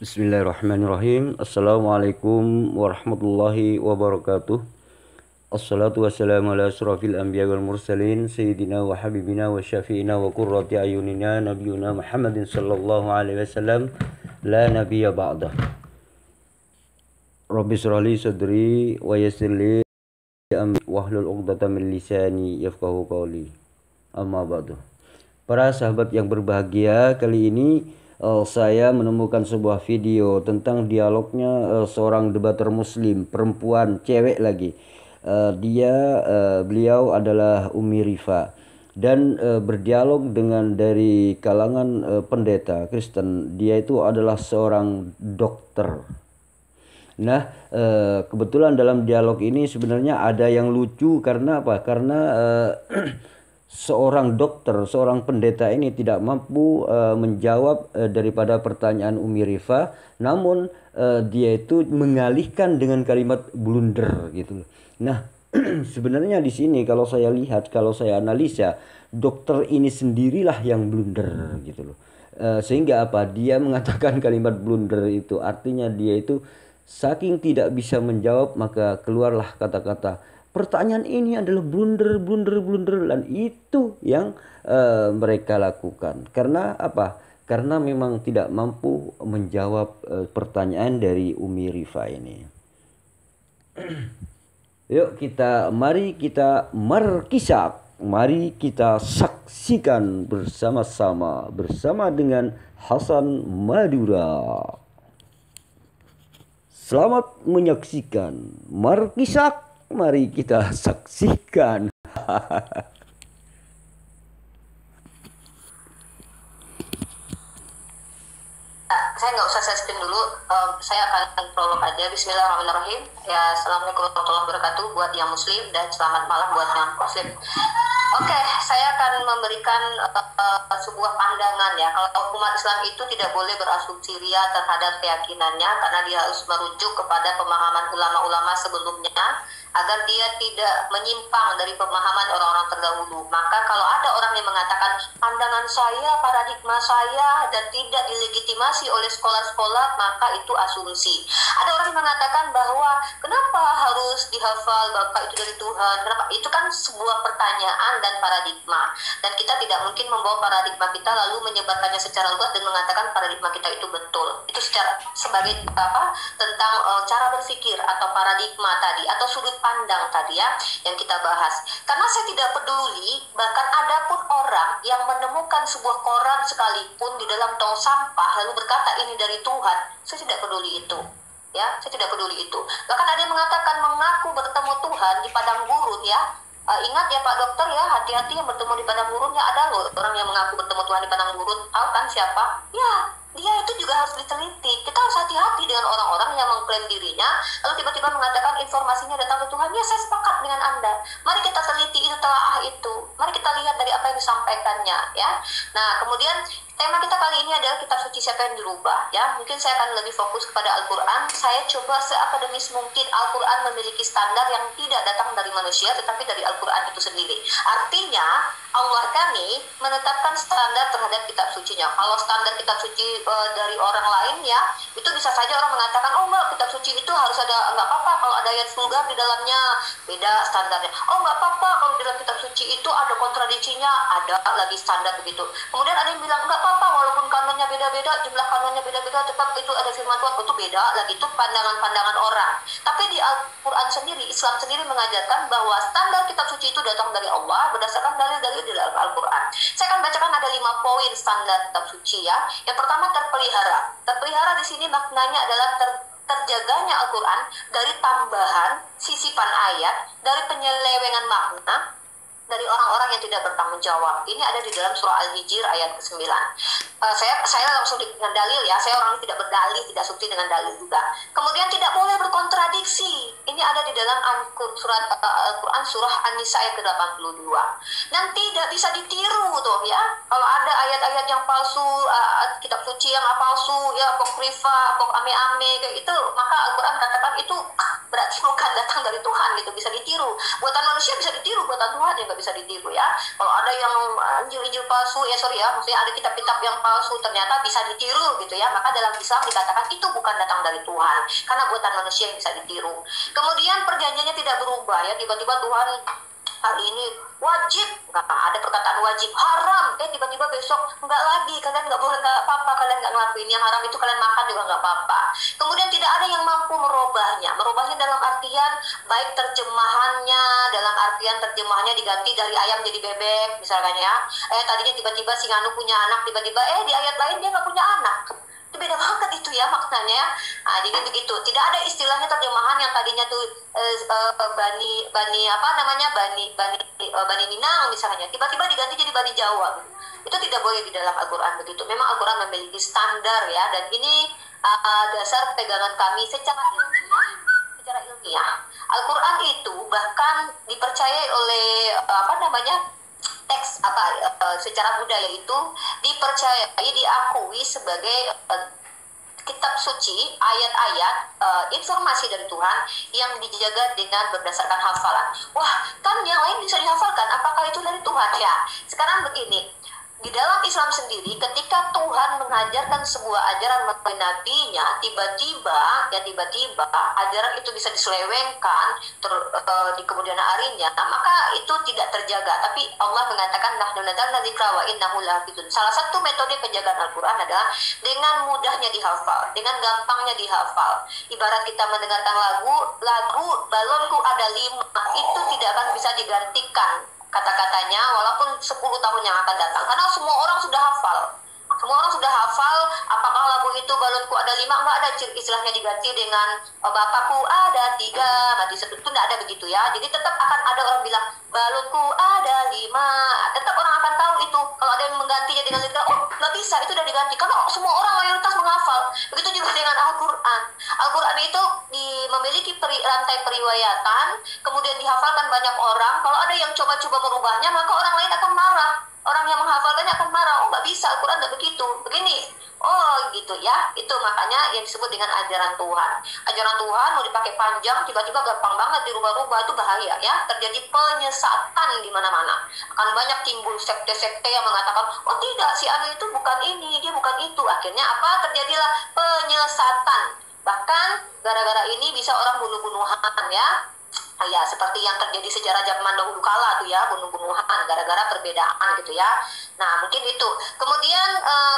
Bismillahirrahmanirrahim. Assalamualaikum warahmatullahi wabarakatuh. Assalatu wassalamu ala asrafil anbiya wal mursalin sayyidina wa habibina wa syafi'ina wa qurrati ayunina nabiyuna Muhammadin sallallahu alaihi wasallam la nabiyya ba'dah. Rabbi shrah li sadri wa yassir li amri wahlul 'uqdatam min lisani yafqahu qawli. Amma ba'du. Para sahabat yang berbahagia, kali ini saya menemukan sebuah video tentang dialognya seorang debater muslim, perempuan, cewek lagi. Beliau adalah Umi Rifa dan berdialog dengan dari kalangan pendeta Kristen. Dia itu adalah seorang dokter. Nah, kebetulan dalam dialog ini sebenarnya ada yang lucu karena apa? Karena seorang dokter, seorang pendeta ini tidak mampu menjawab daripada pertanyaan Umi Rifa, namun dia itu mengalihkan dengan kalimat blunder gitu. Nah, sebenarnya di sini kalau saya lihat, kalau saya analisa, dokter ini sendirilah yang blunder gitu loh. Sehingga apa? Dia mengatakan kalimat blunder itu artinya dia itu saking tidak bisa menjawab, maka keluarlah kata-kata pertanyaan ini adalah blunder dan itu yang mereka lakukan. Karena apa? Karena memang tidak mampu menjawab pertanyaan dari Umi Rifa ini. Mari kita merkisah, mari kita saksikan bersama dengan Hasan Madura. Selamat menyaksikan Markisak. Mari kita saksikan. Saya nggak usah setting dulu, saya akan prolog aja. Bismillahirrahmanirrahim. Ya, assalamualaikum warahmatullahi wabarakatuh buat yang muslim dan selamat malam buat yang muslim. Oke, saya akan memberikan sebuah pandangan ya. Kalau umat Islam itu tidak boleh berasumsi ria terhadap keyakinannya karena dia harus merujuk kepada pemahaman ulama-ulama sebelumnya agar dia tidak menyimpang dari pemahaman orang-orang terdahulu. Maka kalau ada orang yang mengatakan pandangan saya, paradigma saya dan tidak dilegitimasi oleh sekolah-sekolah, maka itu asumsi. Ada orang yang mengatakan bahwa kenapa harus dihafal Bapak itu dari Tuhan? Kenapa? Itu kan sebuah pertanyaan dan paradigma. Dan kita tidak mungkin membawa paradigma kita lalu menyebarkannya secara luas dan mengatakan paradigma kita itu betul. Itu sebagai tentang cara berpikir atau paradigma tadi atau sudut pandang tadi ya yang kita bahas. Karena saya tidak peduli, bahkan ada pun orang yang menemukan sebuah koran sekalipun di dalam tong sampah lalu berkata ini dari Tuhan, saya tidak peduli itu. Ya, saya tidak peduli itu. Bahkan ada yang mengatakan mengaku bertemu Tuhan di padang gurun ya. Ingat ya Pak Dokter ya, hati-hati yang bertemu di padang gurun ya, ada loh orang yang mengaku bertemu Tuhan di padang gurun. Tahu kan siapa? Ya, dia itu juga harus diteliti. Kita harus hati-hati dengan orang-orang yang mengklaim dirinya lalu tiba-tiba mengatakan informasinya datang dari Tuhan. Ya, saya sepakat dengan Anda. Mari kita teliti itu, telaah itu. Mari kita lihat dari apa yang disampaikannya ya. Nah, kemudian tema kita kali ini adalah kitab suci siapa yang dirubah ya. Mungkin saya akan lebih fokus kepada Al-Quran. Saya coba seakademis mungkin. Al-Quran memiliki standar yang tidak datang dari manusia tetapi dari Al-Quran itu sendiri. Artinya Allah kami menetapkan standar terhadap kitab sucinya. Kalau standar kitab suci dari orang lain ya, itu bisa saja orang mengatakan, oh enggak, kitab suci itu harus ada, enggak apa-apa kalau ada ayat vulgar di dalamnya, beda standarnya. Oh enggak apa-apa kalau di dalam kitab suci itu ada kontradiksinya, ada lagi standar begitu. Kemudian ada yang bilang enggak apa-apa walaupun kanonnya beda-beda, jumlah kanonnya beda-beda, tetap itu ada firman Tuhan, itu beda lagi, itu pandangan-pandangan orang. Tapi di Al-Quran sendiri, Islam sendiri mengajarkan bahwa standar kitab suci itu datang dari Allah berdasarkan dalil-dalil di dalam Al-Quran. Saya akan bacakan ada 5 poin standar kitab suci ya. Yang pertama terpelihara. Terpelihara di sini maknanya adalah terjaganya Al-Quran dari tambahan sisipan ayat, dari penyelewengan makna dari orang-orang yang tidak bertanggung jawab. Ini ada di dalam surah Al-Hijr ayat ke-9. Saya langsung dengan dalil ya. Saya orang ini tidak berdalih, tidak sukti dengan dalil juga. Kemudian tidak boleh berkontradiksi. Ini ada di dalam surat Al-Quran surah An-Nisa ayat ke-82. Dan tidak bisa ditiru tuh ya. Kalau ada ayat-ayat yang palsu, kitab suci yang palsu, ya apokrifa, ame-ame kayak itu, maka Al-Quran katakan itu berarti bukan datang dari Tuhan gitu, bisa ditiru. Buatan manusia bisa ditiru, buatan Tuhan ya nggak bisa ditiru ya. Kalau ada ada yang Injil-Injil palsu, ya sorry ya, maksudnya ada kitab-kitab yang palsu ternyata bisa ditiru gitu ya, maka dalam Islam dikatakan itu bukan datang dari Tuhan, karena buatan manusia yang bisa ditiru. Kemudian perjanjiannya tidak berubah ya, tiba-tiba Tuhan hari ini wajib, nggak ada perkataan wajib, haram, tiba-tiba besok nggak lagi, kalian nggak boleh, nggak apa-apa, kalian nggak ngelakuin yang haram itu, kalian makan juga nggak apa-apa. Kemudian tidak ada yang mampu merubahnya dalam artian baik terjemahannya, dalam artian terjemahannya diganti dari ayam jadi bebek misalkan ya, tadinya tiba-tiba si Nganu punya anak, tiba-tiba di ayat lain dia nggak punya anak. Itu beda banget itu ya maknanya. Nah, jadi begitu. Tidak ada istilahnya terjemahan yang tadinya tuh Bani Minang misalnya, tiba-tiba diganti jadi Bani Jawa. Itu tidak boleh di dalam Al-Quran begitu. Memang Al-Quran memiliki standar ya, dan ini dasar pegangan kami secara ilmiah. Al-Quran itu bahkan dipercayai oleh teks secara budaya itu dipercayai, diakui sebagai kitab suci, ayat-ayat informasi dari Tuhan yang dijaga dengan berdasarkan hafalan. Wah, kan yang lain bisa dihafalkan, apakah itu dari Tuhan? Ya, sekarang begini, di dalam Islam sendiri, ketika Tuhan mengajarkan sebuah ajaran melalui nabinya, tiba-tiba ajaran itu bisa diselewengkan di kemudian harinya, maka itu tidak terjaga. Tapi Allah mengatakan, nahnu nazzalna dzikra wa innahu lahafizun. Salah satu metode penjagaan Al-Quran adalah dengan mudahnya dihafal, dengan gampangnya dihafal. Ibarat kita mendengarkan lagu balonku ada 5, itu tidak akan bisa digantikan kata-katanya walaupun 10 tahun yang akan datang, karena semua orang sudah hafal. Apakah lagu itu balonku ada 5, nggak ada istilahnya diganti dengan bapakku ada 3 mati 1, itu nggak ada begitu ya. Jadi tetap akan ada orang bilang balonku ada 5, tetap orang akan tahu itu. Kalau ada yang menggantinya dengan lirik, nggak bisa, itu udah diganti, karena semua orang mayoritas menghafal. Begitu juga dengan Al-Quran. Al-Quran itu memiliki rantai periwayatan, kemudian dihafalkan banyak orang. Kalau ada yang coba-coba merubahnya, maka orang lain akan marah. Orang yang menghafalkannya akan marah, nggak bisa, Al-Quran nggak begitu, begini. Gitu ya, itu makanya yang disebut dengan ajaran Tuhan. Ajaran Tuhan mau dipakai panjang, tiba-tiba gampang banget dirubah-rubah, itu bahaya ya. Terjadi penyesatan di mana-mana. Akan banyak timbul sekte-sekte yang mengatakan, tidak, si anu itu bukan ini, dia bukan itu. Akhirnya apa? Terjadilah penyesatan. Bahkan gara-gara ini bisa orang bunuh-bunuhan ya. Ya, seperti yang terjadi sejarah zaman dahulu kala tuh ya, bunuh-bunuhan gara-gara perbedaan gitu ya. Nah, mungkin itu. Kemudian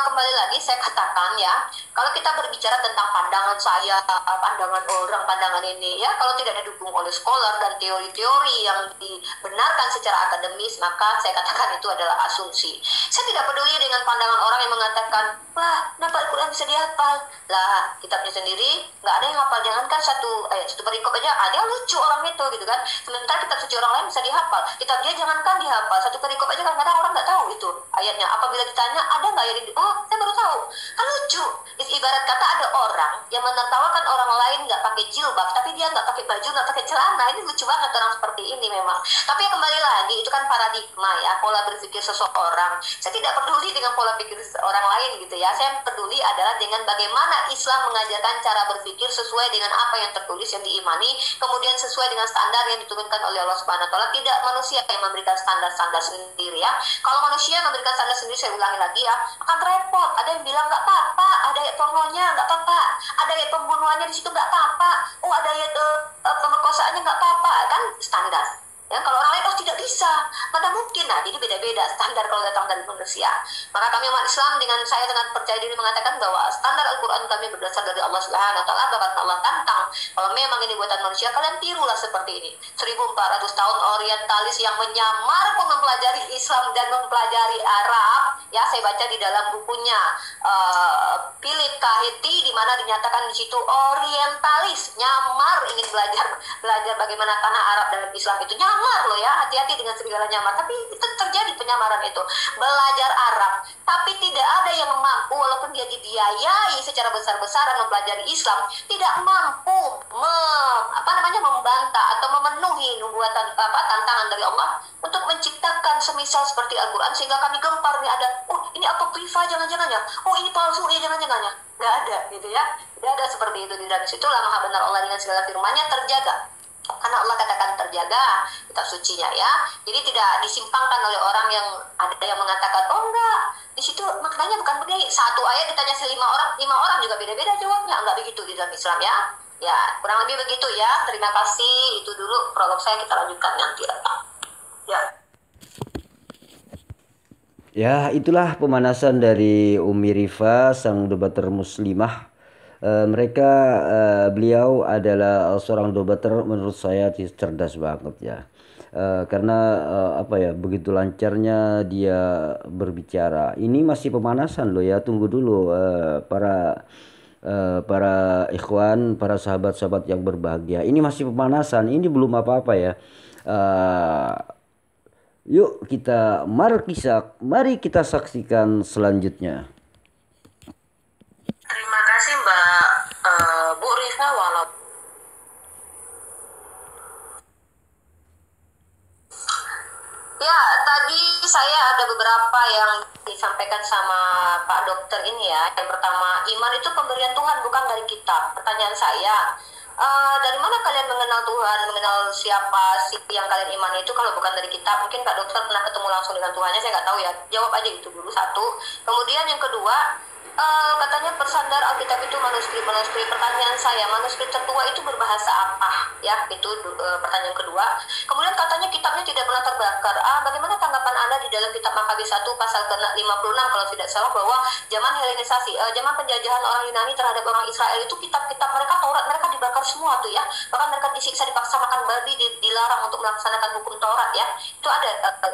kembali lagi saya katakan ya, kalau kita berbicara tentang pandangan saya, pandangan orang, pandangan ini ya, kalau tidak didukung oleh scholar dan teori-teori yang dibenarkan secara akademis, maka saya katakan itu adalah asumsi. Saya tidak peduli dengan pandangan orang yang mengatakan, wah, kenapa Al-Quran bisa dihafal? Lah, kitabnya sendiri nggak ada yang hafal. Jangankan satu perikop aja, ada yang lucu orang itu gitu kan. Sementara kitab suci orang lain bisa dihafal, kitab dia jangankan dihafal, satu perikop aja kadang-kadang orang nggak tahu itu ayatnya. Apabila ditanya ada nggak ayat ini, saya baru tahu, kan lucu. Ibarat kata ada orang yang menertawakan orang lain nggak pakai jilbab, tapi dia nggak pakai baju, nggak pakai celana. Ini lucu banget orang seperti ini memang. Tapi ya kembali lagi, itu kan paradigma ya, pola berpikir seseorang. Saya tidak peduli dengan pola pikir orang lain gitu ya. Saya peduli adalah dengan bagaimana Islam mengajarkan cara berpikir sesuai dengan apa yang tertulis, yang diimani, kemudian sesuai dengan standar yang diturunkan oleh Allah Subhanahu wa Ta'ala. Tidak manusia yang memberikan standar-standar sendiri ya. Kalau manusia memberikan standar sendiri, saya ulangi lagi ya, akan repot. Ada yang bilang nggak apa-apa, ada ayat pornonya nggak apa-apa, ada ayat pembunuhannya di situ nggak apa-apa, ada ayat pemerkosaannya nggak apa-apa, kan standar. Ya, kalau orang lain tidak bisa, mana mungkin. Nah, jadi beda-beda standar kalau datang dari manusia. Maka kami umat Islam dengan percaya diri mengatakan bahwa standar Al-Quran kami berdasar dari Allah Subhanahu wa Ta'ala. Bahkan Allah tantang, kalau memang ini buatan manusia, kalian tirulah seperti ini. 1400 tahun orientalis yang menyamar mempelajari Islam dan mempelajari Arab. Ya, saya baca di dalam bukunya Philip Kaheti, di mana dinyatakan di situ orientalis, nyamar ingin belajar bagaimana tanah Arab dan Islam itu nyamar loh ya, hati-hati dengan segala nyamar. Tapi itu terjadi penyamaran itu, belajar Arab, tapi tidak ada yang mampu, walaupun dia dibiayai secara besar-besaran mempelajari Islam, tidak mampu membantah atau memenuhi nubuatan tantangan dari Allah untuk menciptakan semisal seperti Al-Quran, sehingga kami gempar nih ada, ini apokrifa jangan-jangan ya, ini palsu ya jangan-jangan ya. Nggak ada gitu ya, tidak ada seperti itu. Di dalam situlah maha benar Allah dengan segala firman-Nya terjaga. Karena Allah katakan terjaga kitab sucinya ya. Jadi tidak disimpangkan oleh orang yang ada yang mengatakan oh enggak, di situ maknanya bukan begini. Satu ayat ditanya lima orang juga beda-beda jawabnya. Enggak begitu di dalam Islam ya. Ya, kurang lebih begitu ya. Terima kasih. Itu dulu prolog saya, kita lanjutkan nanti. Ya. Ya, itulah pemanasan dari Umi Rifa, sang debater muslimah. Beliau adalah seorang debater menurut saya cerdas banget ya. Karena apa ya, begitu lancarnya dia berbicara. Ini masih pemanasan loh ya, tunggu dulu para ikhwan, para sahabat-sahabat yang berbahagia. Ini masih pemanasan, ini belum apa-apa ya. Eh, Yuk mari kita saksikan selanjutnya. Terima kasih Mbak Bu Rifa. Ya, tadi saya ada beberapa yang disampaikan sama Pak Dokter ini ya. Yang pertama, iman itu pemberian Tuhan, bukan dari kita. Pertanyaan saya, dari mana kalian mengenal Tuhan, mengenal siapa sih yang kalian imani itu kalau bukan dari kita? Mungkin Pak Dokter pernah ketemu langsung dengan Tuhannya, saya nggak tahu ya. Jawab aja itu dulu satu. Kemudian yang kedua, katanya bersandar Alkitab itu manuskrip. Pertanyaan saya, manuskrip tertua itu berbahasa apa? Ya, itu pertanyaan kedua. Kemudian katanya kitabnya tidak pernah terbakar. Bagaimana tanggapan Anda di dalam kitab Makabi 1 pasal ke-56 kalau tidak salah, bahwa zaman Helenisasi, zaman penjajahan orang Yunani terhadap orang Israel itu kitab-kitab mereka, Taurat mereka dibakar semua tuh ya. Bahkan mereka disiksa, dipaksa makan babi, dilarang untuk melaksanakan hukum Taurat ya. Itu ada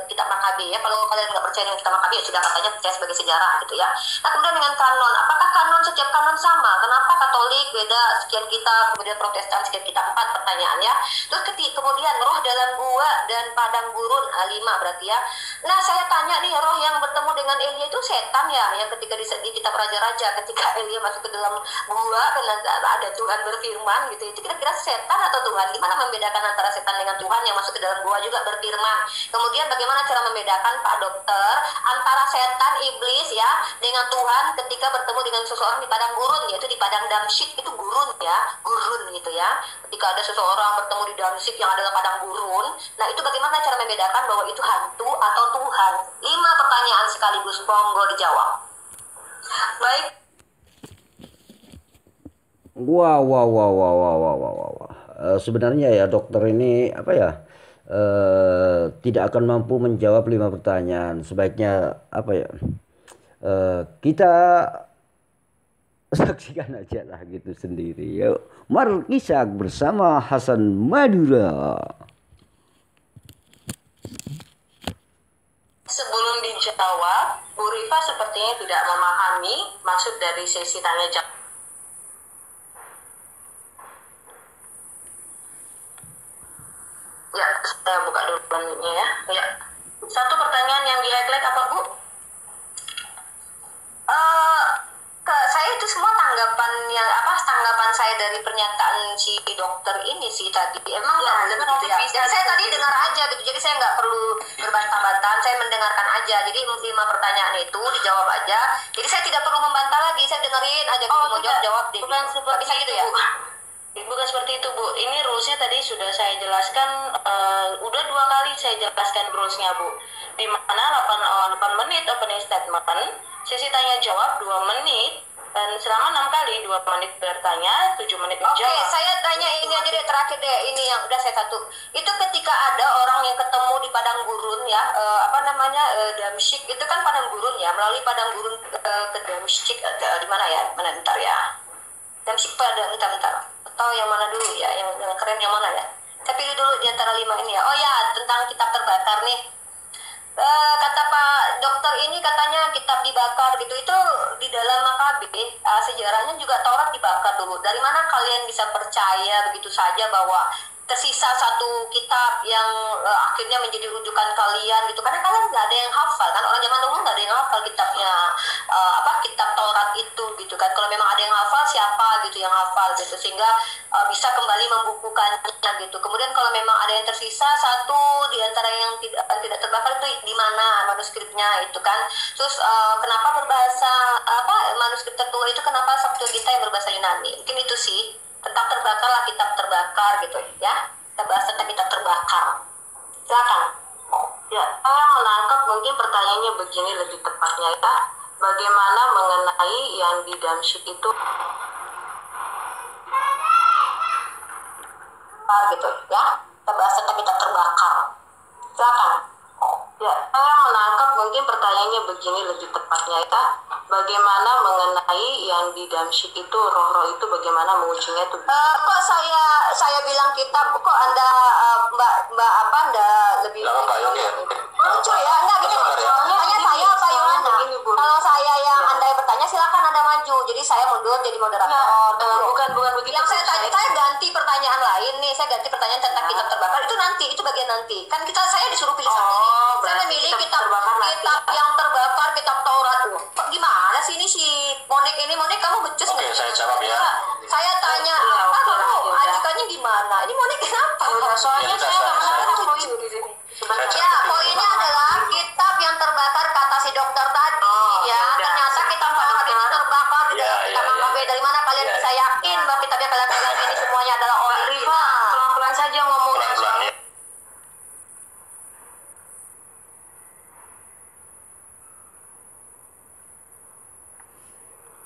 kitab Makabi ya. Kalau kalian nggak percaya dengan kitab Makabi ya sudah, katanya percaya sebagai sejarah gitu ya. Nah, kemudian dengan kanon, apakah kanon setiap kanon sama? Kenapa Katolik beda sekian kitab, kemudian Protestan sekian kitab? 4 pertanyaannya. Terus kemudian roh dalam gua dan padang gurun, 5 berarti ya. Nah, saya tanya nih, roh yang bertemu dengan Elia itu setan ya, yang ketika di kitab Raja-Raja, ketika Elia masuk ke dalam gua dan ada Tuhan berfirman gitu, itu kira-kira setan atau Tuhan? Gimana membedakan antara setan dengan Tuhan yang masuk ke dalam gua juga berfirman? Kemudian bagaimana cara membedakan Pak Dokter antara setan, iblis ya, dengan Tuhan ketika bertemu dengan seseorang di padang gurun, yaitu di padang Damsyik, itu gurun ya, gurun gitu ya. Ketika ada seseorang bertemu di Damsyik yang adalah padang gurun, nah itu bagaimana cara membedakan bahwa itu hantu atau Tuhan? 5 pertanyaan sekaligus, monggo dijawab. Baik. Wah. Sebenarnya ya dokter ini apa ya, tidak akan mampu menjawab 5 pertanyaan. Sebaiknya apa ya, kita saksikan aja lah gitu sendiri. Yuk, Markisak bersama Hasan Madura. Sebelum dijawab, Bu Rifa sepertinya tidak memahami maksud dari sesi tanya jawab. Ya, saya buka dulu panelnya ya. Ya. Satu pertanyaan yang di-highlight apa, Bu? Saya itu semua tanggapan saya dari pernyataan si dokter ini sih tadi. Emang ya, begitu ya. Jadi saya tadi dengar aja gitu. Jadi saya nggak perlu berbantah-bantahan, saya mendengarkan aja. Jadi 5 pertanyaan itu dijawab aja. Jadi saya tidak perlu membantah lagi, saya dengerin aja. Mau jawab deh. Bukan seperti bisa gitu ya. Bukan seperti itu, Bu. Ini rulesnya tadi sudah saya jelaskan, udah 2 kali saya jelaskan rulesnya, Bu. Di mana 8 menit opening statement, sesi tanya jawab 2 menit, dan selama 6 kali 2 menit bertanya, 7 menit menjawab. Oke, saya tanya ini aja deh, terakhir deh, ini yang udah saya satu. Itu ketika ada orang yang ketemu di padang gurun ya, Damsyik, itu kan padang gurun ya, melalui padang gurun ke Damsyik, di mana ya? Mana bentar ya. Damsyik pada bentar. Atau yang mana dulu ya, yang keren yang mana ya? Saya pilih dulu di antara 5 ini ya. Oh ya, tentang kitab terbakar nih. Kata Pak Dokter ini katanya kitab dibakar gitu. Itu di dalam Makabi, sejarahnya juga Taurat dibakar dulu. Dari mana kalian bisa percaya begitu saja bahwa tersisa satu kitab yang akhirnya menjadi rujukan kalian gitu? Karena kalian nggak ada yang hafal kan, orang zaman dulu nggak ada yang hafal kitabnya, kitab Taurat itu gitu kan. Kalau memang ada yang hafal, siapa gitu yang hafal gitu, sehingga bisa kembali membukukannya gitu. Kemudian kalau memang ada yang tersisa satu di antara yang tidak terbakar, itu di mana manuskripnya itu kan. Terus kenapa berbahasa manuskrip tertua itu, kenapa Sabtu kita yang berbahasa Yunani? Mungkin itu sih, tentang terbakarlah kitab terbakar gitu ya. kita bahas tentang kitab terbakar. Silakan. Ya, saya menangkap mungkin pertanyaannya begini lebih tepatnya ya. Bagaimana mengenai yang di Damsyik itu gitu ya. Kita bahas tentang kitab terbakar. Silakan. Ya, saya menangkap mungkin pertanyaannya begini lebih tepatnya ya. Bagaimana mengenai yang di Damsyik itu roh-roh itu bagaimana mengujinya itu? Kok saya bilang kitab, kok Anda Mbak apa Anda lebih lucu ya? Enggak gini, soalnya saya apa Yohana? Kalau saya yang Anda yang bertanya silakan Anda maju. Jadi saya mundur jadi moderator. Bukan begitu. Yang saya tanya, saya ganti pertanyaan lain nih. Saya ganti pertanyaan tentang kitab terbakar itu nanti, itu bagian nanti. Kan saya disuruh pilih satu nih. Saya memilih kitab yang terbakar, kitab Taurat. Gimana sih ini si Monik kamu becus? Oke, saya jawab ya. Saya tanya apa kamu ajukannya gimana? Ini Monik kenapa? Soalnya saya nggak poin di sini. Ya, poinnya adalah kitab yang terbakar kata si dokter tadi. Ya, ternyata kitab Taurat itu terbakar di dalam kitab Makabe. Dari mana kalian bisa yakin bahwa kitab yang kalian pegang ini semuanya adalah original? Pelan-pelan saja ngomongnya.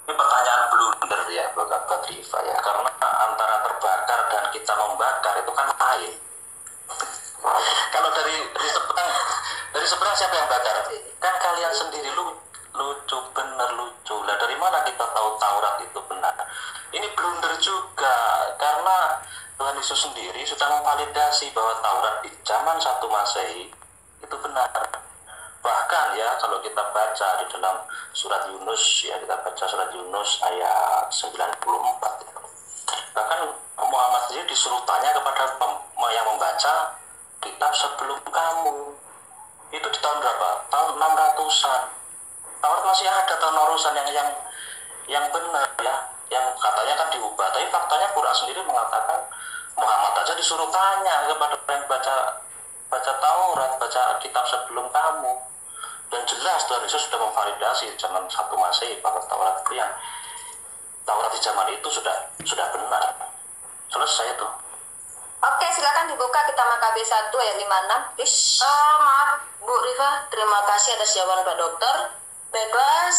Ini pertanyaan blunder ya buat Rifa ya, karena antara terbakar dan kita membakar itu kan lain. Kalau dari seberang siapa yang bakar? Kan kalian sendiri lucu, bener lucu. Lah dari mana kita tahu Taurat itu benar? Ini blunder juga, karena Tuhan Yesus sendiri sudah memvalidasi bahwa Taurat di zaman 1 Masehi itu benar. Bahkan ya kalau kita baca di dalam surat Yunus ya, kita baca surat Yunus ayat 94 ya. Bahkan Muhammad sendiri disuruh tanya kepada yang membaca kitab sebelum kamu. Itu di tahun berapa? Tahun 600-an. Taurat masih ada tahun 600-an yang benar ya, yang katanya kan diubah. Tapi faktanya Quran sendiri mengatakan Muhammad aja disuruh tanya kepada yang baca Taurat, baca kitab sebelum kamu. Dan jelas Tuhan Yesus sudah memvalidasi zaman 1 Masehi bahwa Taurat itu Taurat di zaman itu sudah benar. Selesai tuh. Oke, silakan dibuka kitab Makabe 1 ayat 56, please. Maaf Bu Rifa, terima kasih atas jawaban Pak Dokter. Baiklah,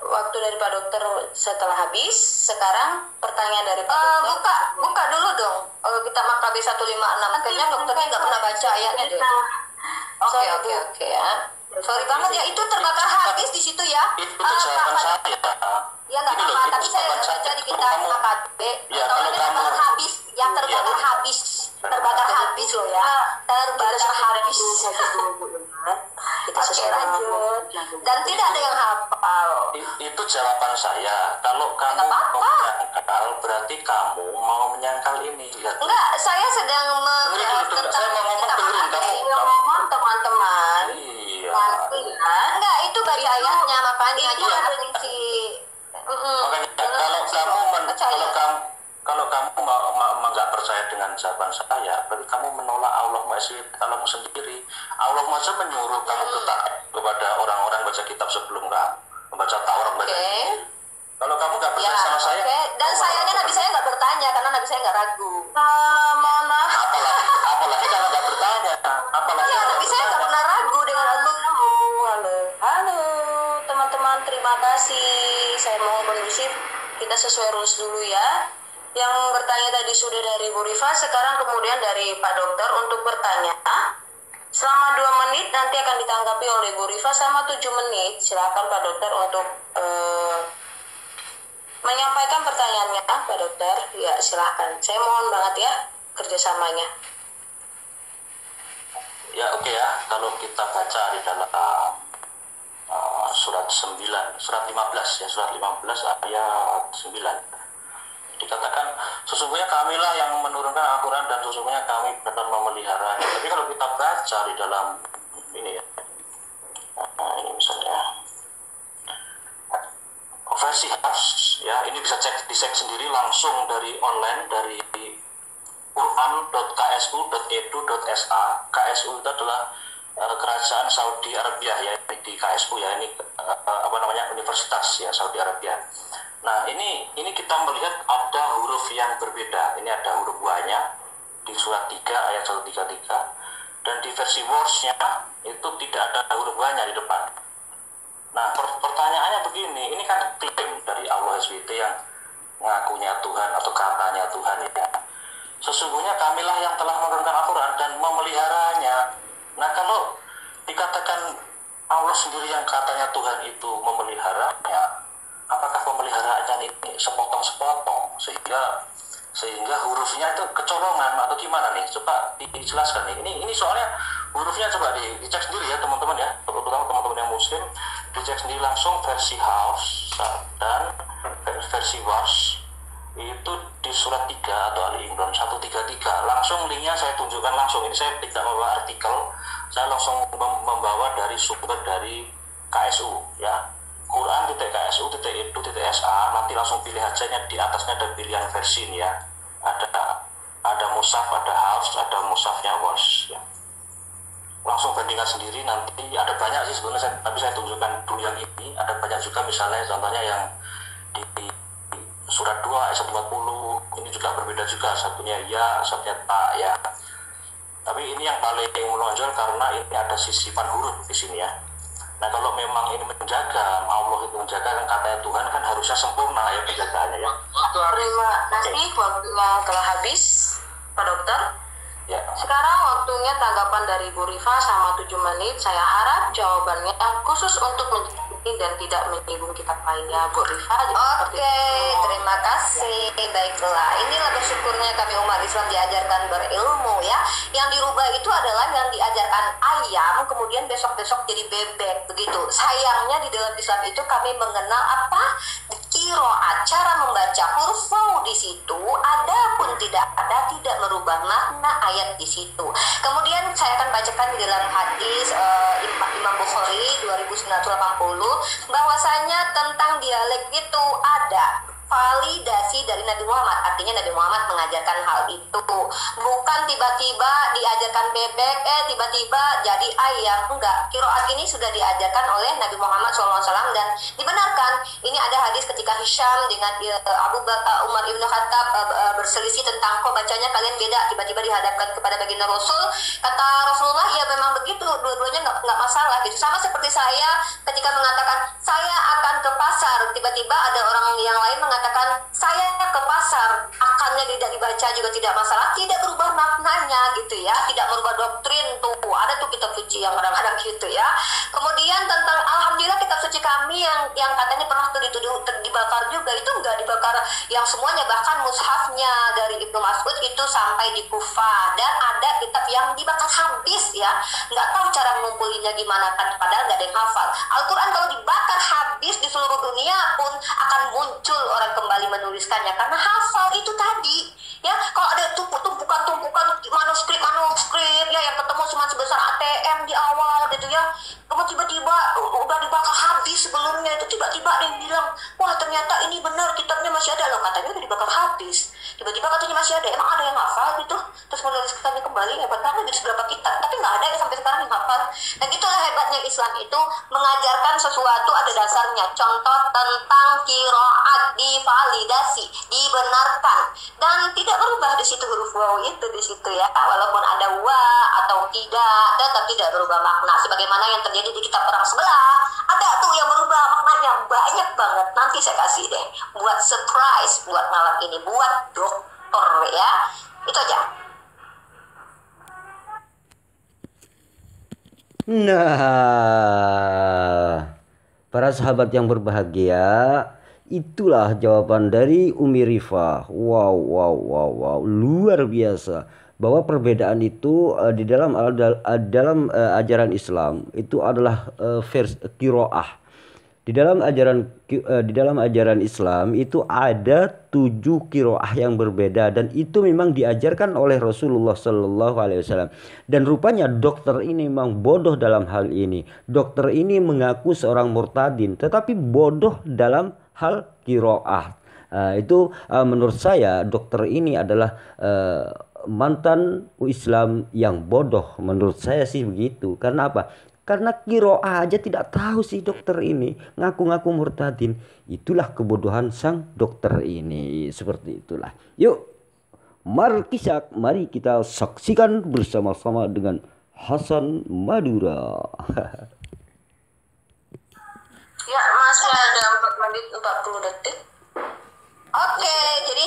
waktu dari Pak Dokter setelah habis. Sekarang pertanyaan dari Pak Dokter. Buka dulu dong kitab Makabe 156. Kayaknya dokternya nggak pernah baca ayatnya deh. Oke ya. Sorry banget ya, itu terbakar habis di situ ya. Itu jawaban saya. Ya nggak apa-apa, tapi saya baca di kitab Makabe. Kalau terbakar habis, yang terbakar habis, terbakar habis loh ya, terbakar habis. Oke, lanjut. Dan tidak ada yang hafal. Itu jawaban saya. Kalau kamu mau menyangkal, berarti kamu mau menyangkal ini. Lihat. Enggak, saya sedang menjawab tentang saya mau ngomong dengerin kamu. Ngomong teman-teman. Iya. Enggak, itu baca ayatnya makanya itu ada si. Makanya kalau kamu nggak percaya dengan jawaban saya, berarti kamu menolak Allah Allahmu sendiri. Allah Maha menyuruh kamu kepada orang-orang baca kitab sebelum kamu, membaca Taurat, membaca Injil. Kalau kamu nggak percaya sama saya, dan sayangnya Nabi saya nggak bertanya karena Nabi saya nggak ragu. Mana? Apalagi kalau nggak bertanya, apalagi Nabi saya nggak pernah ragu dengan aku. Halo teman-teman, terima kasih. Saya mau kondusif, kita sesuai rules dulu ya. Yang bertanya tadi sudah dari Bu Rifa, sekarang kemudian dari Pak Dokter untuk bertanya. Selama 2 menit nanti akan ditanggapi oleh Bu Rifa sama 7 menit. Silakan Pak Dokter untuk menyampaikan pertanyaannya, Pak Dokter. Ya, silakan. Saya mohon banget ya kerjasamanya. Ya oke ya, kalau kita baca di dalam surat 15 ya, surat 15 ayat 9. Dikatakan, sesungguhnya kamilah yang menurunkan Al-Quran dan sesungguhnya kami benar memeliharanya. Tapi kalau kita baca di dalam ini ya, ini misalnya versi Hafs ya, ini bisa dicek sendiri langsung dari online dari quran.ksu.edu.sa. KSU itu adalah kerajaan Saudi Arabia ya, di KSU ya, ini universitas ya Saudi Arabia. Nah ini kita melihat ada huruf yang berbeda. Ini ada huruf W-nya di surat 3 ayat 233, dan di versi Wars-nya itu tidak ada huruf W-nya di depan. Nah, pertanyaannya begini, ini kan klaim dari Allah SWT yang ngakunya Tuhan atau katanya Tuhan ya. Sesungguhnya kamilah yang telah menurunkan Al-Quran dan memeliharanya. Nah, kalau dikatakan Allah sendiri yang katanya Tuhan itu memeliharanya, apakah pemeliharaannya ini sepotong-sepotong sehingga hurufnya itu kecolongan atau gimana nih? Coba dijelaskan nih. Ini soalnya hurufnya coba dicek sendiri ya teman-teman ya, terutama teman-teman yang muslim, dicek sendiri langsung versi Hafs dan versi Warsh itu di surat 3 atau Ali Imran 133. Langsung linknya saya tunjukkan langsung. Ini saya tidak membawa artikel, saya langsung membawa dari sumber dari KSU ya. Quran.ksu.edu.sa, nanti langsung pilih aja, di atasnya ada pilihan versi ini ya. Ada mushaf, ada Hafs, ada mushafnya Warsh ya. Langsung bandingkan sendiri, nanti ada banyak sih sebenarnya, tapi saya tunjukkan dulu yang ini. Ada banyak juga, misalnya contohnya yang di surat 2 ayat 140, ini juga berbeda juga, satunya ya, satunya ta ya. Tapi ini yang paling menonjol karena ini ada sisipan huruf di sini ya. Nah, kalau memang ini menjaga, Allah itu menjaga, kan katanya Tuhan kan harusnya sempurna ya penjagaannya ya. Terima kasih, waktunya telah habis, Pak Dokter. Ya. Sekarang waktunya tanggapan dari Bu Rifa sama 7 menit. Saya harap jawabannya khusus untuk menjawab dan tidak menyinggung kitab lainnya, Bu Rifa. Oke, terima kasih. Baiklah, inilah bersyukurnya kami umat Islam diajarkan berilmu ya. Yang dirubah itu adalah yang diajarkan ayam, kemudian besok-besok jadi bebek, begitu. Sayangnya di dalam Islam itu kami mengenal apa? Qiraat, cara membaca huruf waw di situ, adapun tidak merubah makna ayat di situ. Kemudian saya akan bacakan di dalam hadis Imam Bukhari 2980 bahwasanya tentang dialek itu ada validasi dari Nabi Muhammad, artinya Nabi Muhammad mengajarkan hal itu, bukan tiba-tiba diajarkan bebek, tiba-tiba jadi ayam, enggak. Qiraat ini sudah diajarkan oleh Nabi Muhammad SAW dan dibenarkan. Ini ada hadis ketika Hisham dengan Umar ibn Khattab berselisih tentang kok bacanya kalian beda, tiba-tiba dihadapkan kepada baginda Rasul, kata Rasulullah ya memang begitu, dua-duanya nggak masalah gitu. Sama seperti saya ketika mengatakan saya akan ke pasar, tiba-tiba ada orang yang lain mengatakan saya ke pasar, akannya tidak dibaca juga tidak masalah, tidak berubah maknanya gitu ya, tidak merubah doktrin. Tuh ada tuh kitab suci yang kadang-kadang gitu ya. Kemudian tentang alhamdulillah kitab suci kami yang katanya pernah tuh dituduh dibakar juga, itu enggak dibakar yang semuanya, bahkan mushafnya dari Ibnu Mas'ud itu sampai di Kufah, dan ada kitab yang dibakar habis ya, nggak tahu cara mengumpulinya gimana kan, padahal nggak ada yang hafal. Al-Quran kalau dibakar habis di seluruh dunia pun akan muncul orang kembali menuliskannya karena hafal itu tadi ya. Kalau ada tumpukan manuskrip ya yang ketemu cuma sebesar ATM di awal gitu ya, kemudian tiba-tiba udah dibakar habis sebelumnya, itu tiba-tiba ada yang bilang wah ternyata ini benar kitabnya masih ada loh, katanya udah dibakar habis, tiba-tiba katanya masih ada. Emang ada yang hafal gitu terus menuliskannya kembali? Hebat banget, dari seberapa kitab tapi nggak ada yang sampai sekarang yang hafal. Dan itulah hebatnya Islam itu, mengajarkan sesuatu ada dasarnya. Contoh tentang qiraat divalidasi, dibenarkan, dan tidak berubah di situ huruf waw itu di situ ya, walaupun ada wa atau tidak, tetap tidak berubah makna. Sebagaimana yang terjadi di kitab perang sebelah, ada tuh yang berubah maknanya banyak banget. Nanti saya kasih deh buat surprise buat malam ini, buat dokter ya. Itu aja. Nah, para sahabat yang berbahagia, itulah jawaban dari Umi Rifa. Wow, luar biasa. Bahwa perbedaan itu di dalam ajaran Islam itu adalah qiraah. Di dalam ajaran Islam itu ada 7 qiraah yang berbeda, dan itu memang diajarkan oleh Rasulullah Sallallahu Alaihi Wasallam. Dan rupanya dokter ini memang bodoh dalam hal ini. Dokter ini mengaku seorang murtadin, tetapi bodoh dalam hal qiraah. Itu menurut saya dokter ini adalah mantan Islam yang bodoh. Menurut saya sih begitu. Karena apa? Karena qiraah aja tidak tahu sih dokter ini, ngaku-ngaku murtadin. Itulah kebodohan sang dokter ini. Seperti itulah. Yuk, Mari kita saksikan bersama-sama dengan Hasan Madura. Ya, masih ada 4 menit 40 detik. Oke, jadi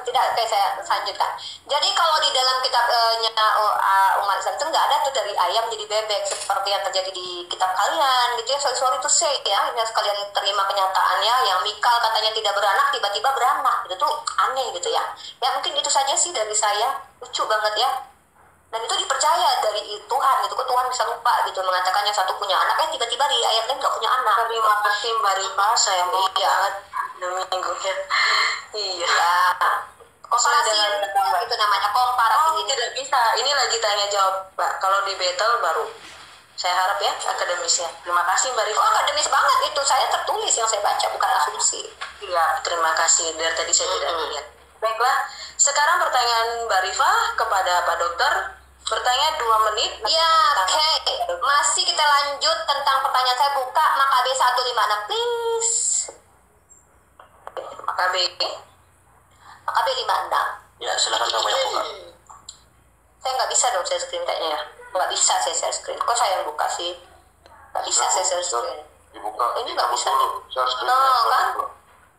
tidak, oke, saya lanjutkan. Jadi kalau di dalam kitabnya umat Islam itu nggak ada tuh dari ayam jadi bebek seperti yang terjadi di kitab kalian gitu ya. Sorry to say ya, ini sekalian terima kenyataannya yang Mikal katanya tidak beranak tiba-tiba beranak, itu tuh aneh gitu ya. Ya mungkin itu saja sih dari saya, lucu banget ya. Dan itu dipercaya dari Tuhan, itu kok Tuhan bisa lupa gitu mengatakan yang satu punya anak, tiba-tiba di ayat lain nggak punya anak. Terima kasih Mbak Rifa, saya mau banget minggunya. Iya. Komparasi itu namanya komparasi. Oh, tidak bisa. Ini lagi tanya jawab, Mbak. Kalau di battle baru. Saya harap ya akademisnya. Terima kasih Mbak Rifa. Oh, akademis banget itu. Saya tertulis yang saya baca, bukan asumsi. Iya, terima kasih. Dari tadi saya tidak lihat. Baiklah, sekarang pertanyaan Mbak Rifa kepada Pak Dokter. Bertanya 2 menit. Ya, oke. Masih kita lanjut tentang pertanyaan saya. Buka Makabe 156, please. Makabe 56. Ya, silakan kamu yang buka. Saya nggak bisa dong share screen kayaknya ya. Nggak bisa saya share screen. Kok saya yang buka sih? Nggak bisa saya share screen. Dibuka. Ini nggak bisa. Share screen. No, kan?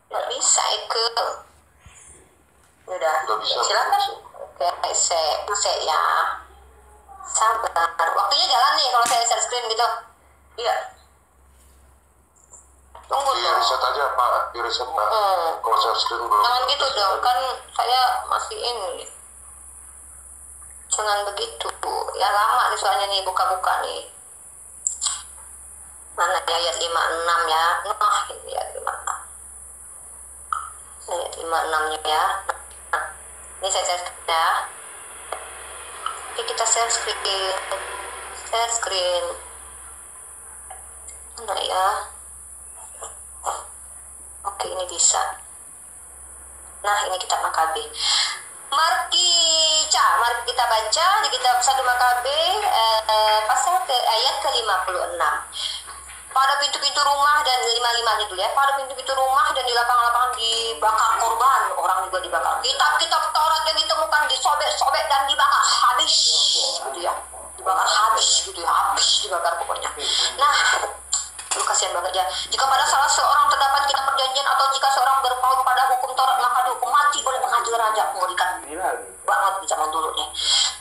Nggak bisa itu. Udah. Nggak bisa. Silakan. Oke, saya ya. Sabar. Waktunya jalan nih kalau saya share screen gitu. Iya. Tunggu Iya, dong. reset aja Pak. Di reset Pak. Kalau share screen belum. Jangan gitu dong, kan saya masih ini. Jangan begitu. Ya lama nih soalnya nih buka-buka nih. Mana ya ayat 56 ya? Nah, ini ayat 56. Ini ayat 56-nya ya. Nah, ini saya share screen ya. Oke, kita share screen. Share screen. Mana ya? Oke, ini bisa. Nah, ini kitab Makabe. Mari kita baca di kitab 1 Makabe pasal ke ayat ke-56. Pada pintu-pintu rumah dan 55 itu ya. Pada pintu-pintu rumah dan di lapangan-lapangan dibakar korban, orang juga dibakar. Kitab-kitab Taurat yang ditemukan disobek-sobek dan dibakar habis gitu ya. Dibakar habis gitu ya, habis dibakar pokoknya. Nah, lu kasihan banget ya. Jika pada salah seorang terdapat kitab perjanjian atau jika seorang berpaut pada hukum Taurat, maka dihukum mati oleh penghajar raja. Mengerikan banget di zaman dulu nih.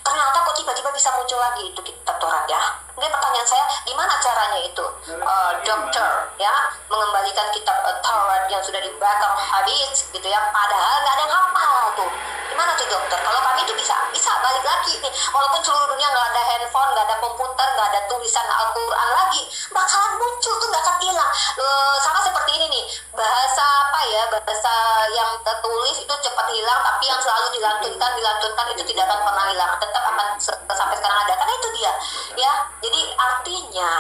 Ternyata kok tiba-tiba bisa muncul lagi itu kitab Taurat ya. Ini pertanyaan saya, gimana caranya itu dokter ya mengembalikan kitab Taurat yang sudah dibakar habis gitu ya, padahal nggak ada yang hafal tuh. Gimana tuh dokter? Kalau kami itu bisa balik lagi nih, walaupun seluruh dunia nggak ada handphone, nggak ada komputer, nggak ada tulisan Al-Quran lagi, bakalan muncul tuh, nggak akan hilang. Sama seperti ini nih, bahasa yang tertulis itu cepat hilang, tapi yang selalu dilantunkan itu tidak akan pernah hilang, tetap akan sampai sekarang ada. Karena itu dia ya. Jadi artinya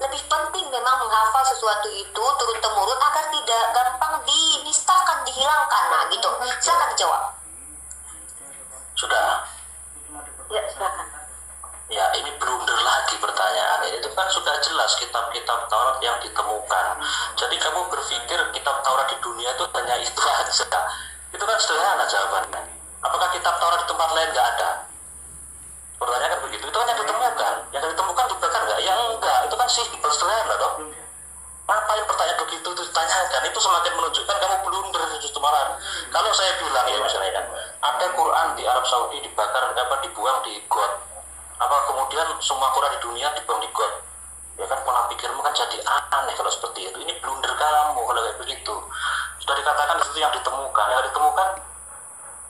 lebih penting memang menghafal sesuatu itu turun temurun agar tidak gampang dinistakan, dihilangkan. Nah gitu. Silakan dijawab. Sudah. Ya, silakan. Ya, ini blunder lagi pertanyaannya. Itu kan sudah jelas kitab-kitab Taurat yang ditemukan. Jadi kamu berpikir kitab Taurat di dunia itu hanya itu aja. Itu kan sederhana jawabannya. Apakah kitab Taurat di tempat lain nggak ada? Pertanyaan kan begitu. Itu kan yang ditemukan. Yang ditemukan dibakar nggak? Ya enggak. Itu kan simpel sederhana dong. Ngapain pertanyaan begitu itu ditanyakan? Itu semakin menunjukkan kamu blunder justru malah. Kalau saya bilang ya misalnya kan, ada Quran di Arab Saudi dibakar, dibuang di got. Apa kemudian semua Quran di dunia dibuang di got? Ya kan pola pikirmu kan jadi aneh kalau seperti itu. Ini blunder kamu kalau kayak begitu. Sudah dikatakan itu yang ditemukan. Yang ditemukan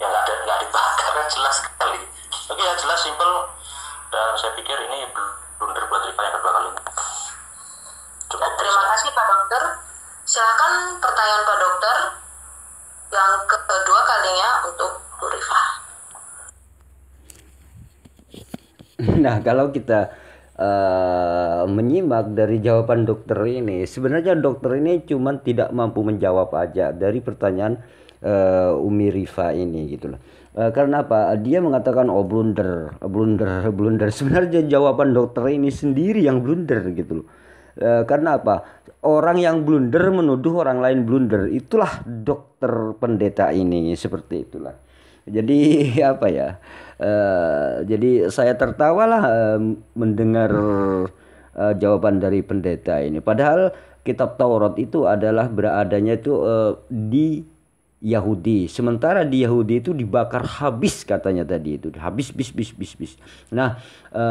ya nggak dibakar, kan jelas sekali. Oke ya, jelas, simpel, dan saya pikir ini blunder buat Rifa yang kedua kali. Cukup. Terima kasih Pak Dokter. Silakan pertanyaan Pak Dokter yang kedua kalinya untuk Bu Rifa. Nah, kalau kita menyimak dari jawaban dokter ini, sebenarnya dokter ini cuma tidak mampu menjawab aja dari pertanyaan Umi Rifa ini gitu loh. Karena apa? Dia mengatakan blunder. Sebenarnya jawaban dokter ini sendiri yang blunder gitu loh. Karena apa? Orang yang blunder menuduh orang lain blunder. Itulah dokter pendeta ini, seperti itulah. Jadi apa ya? Jadi saya tertawalah mendengar jawaban dari pendeta ini. Padahal kitab Taurat itu adalah beradanya itu di Yahudi. Sementara di Yahudi itu dibakar habis katanya tadi itu. Habis bis. Nah,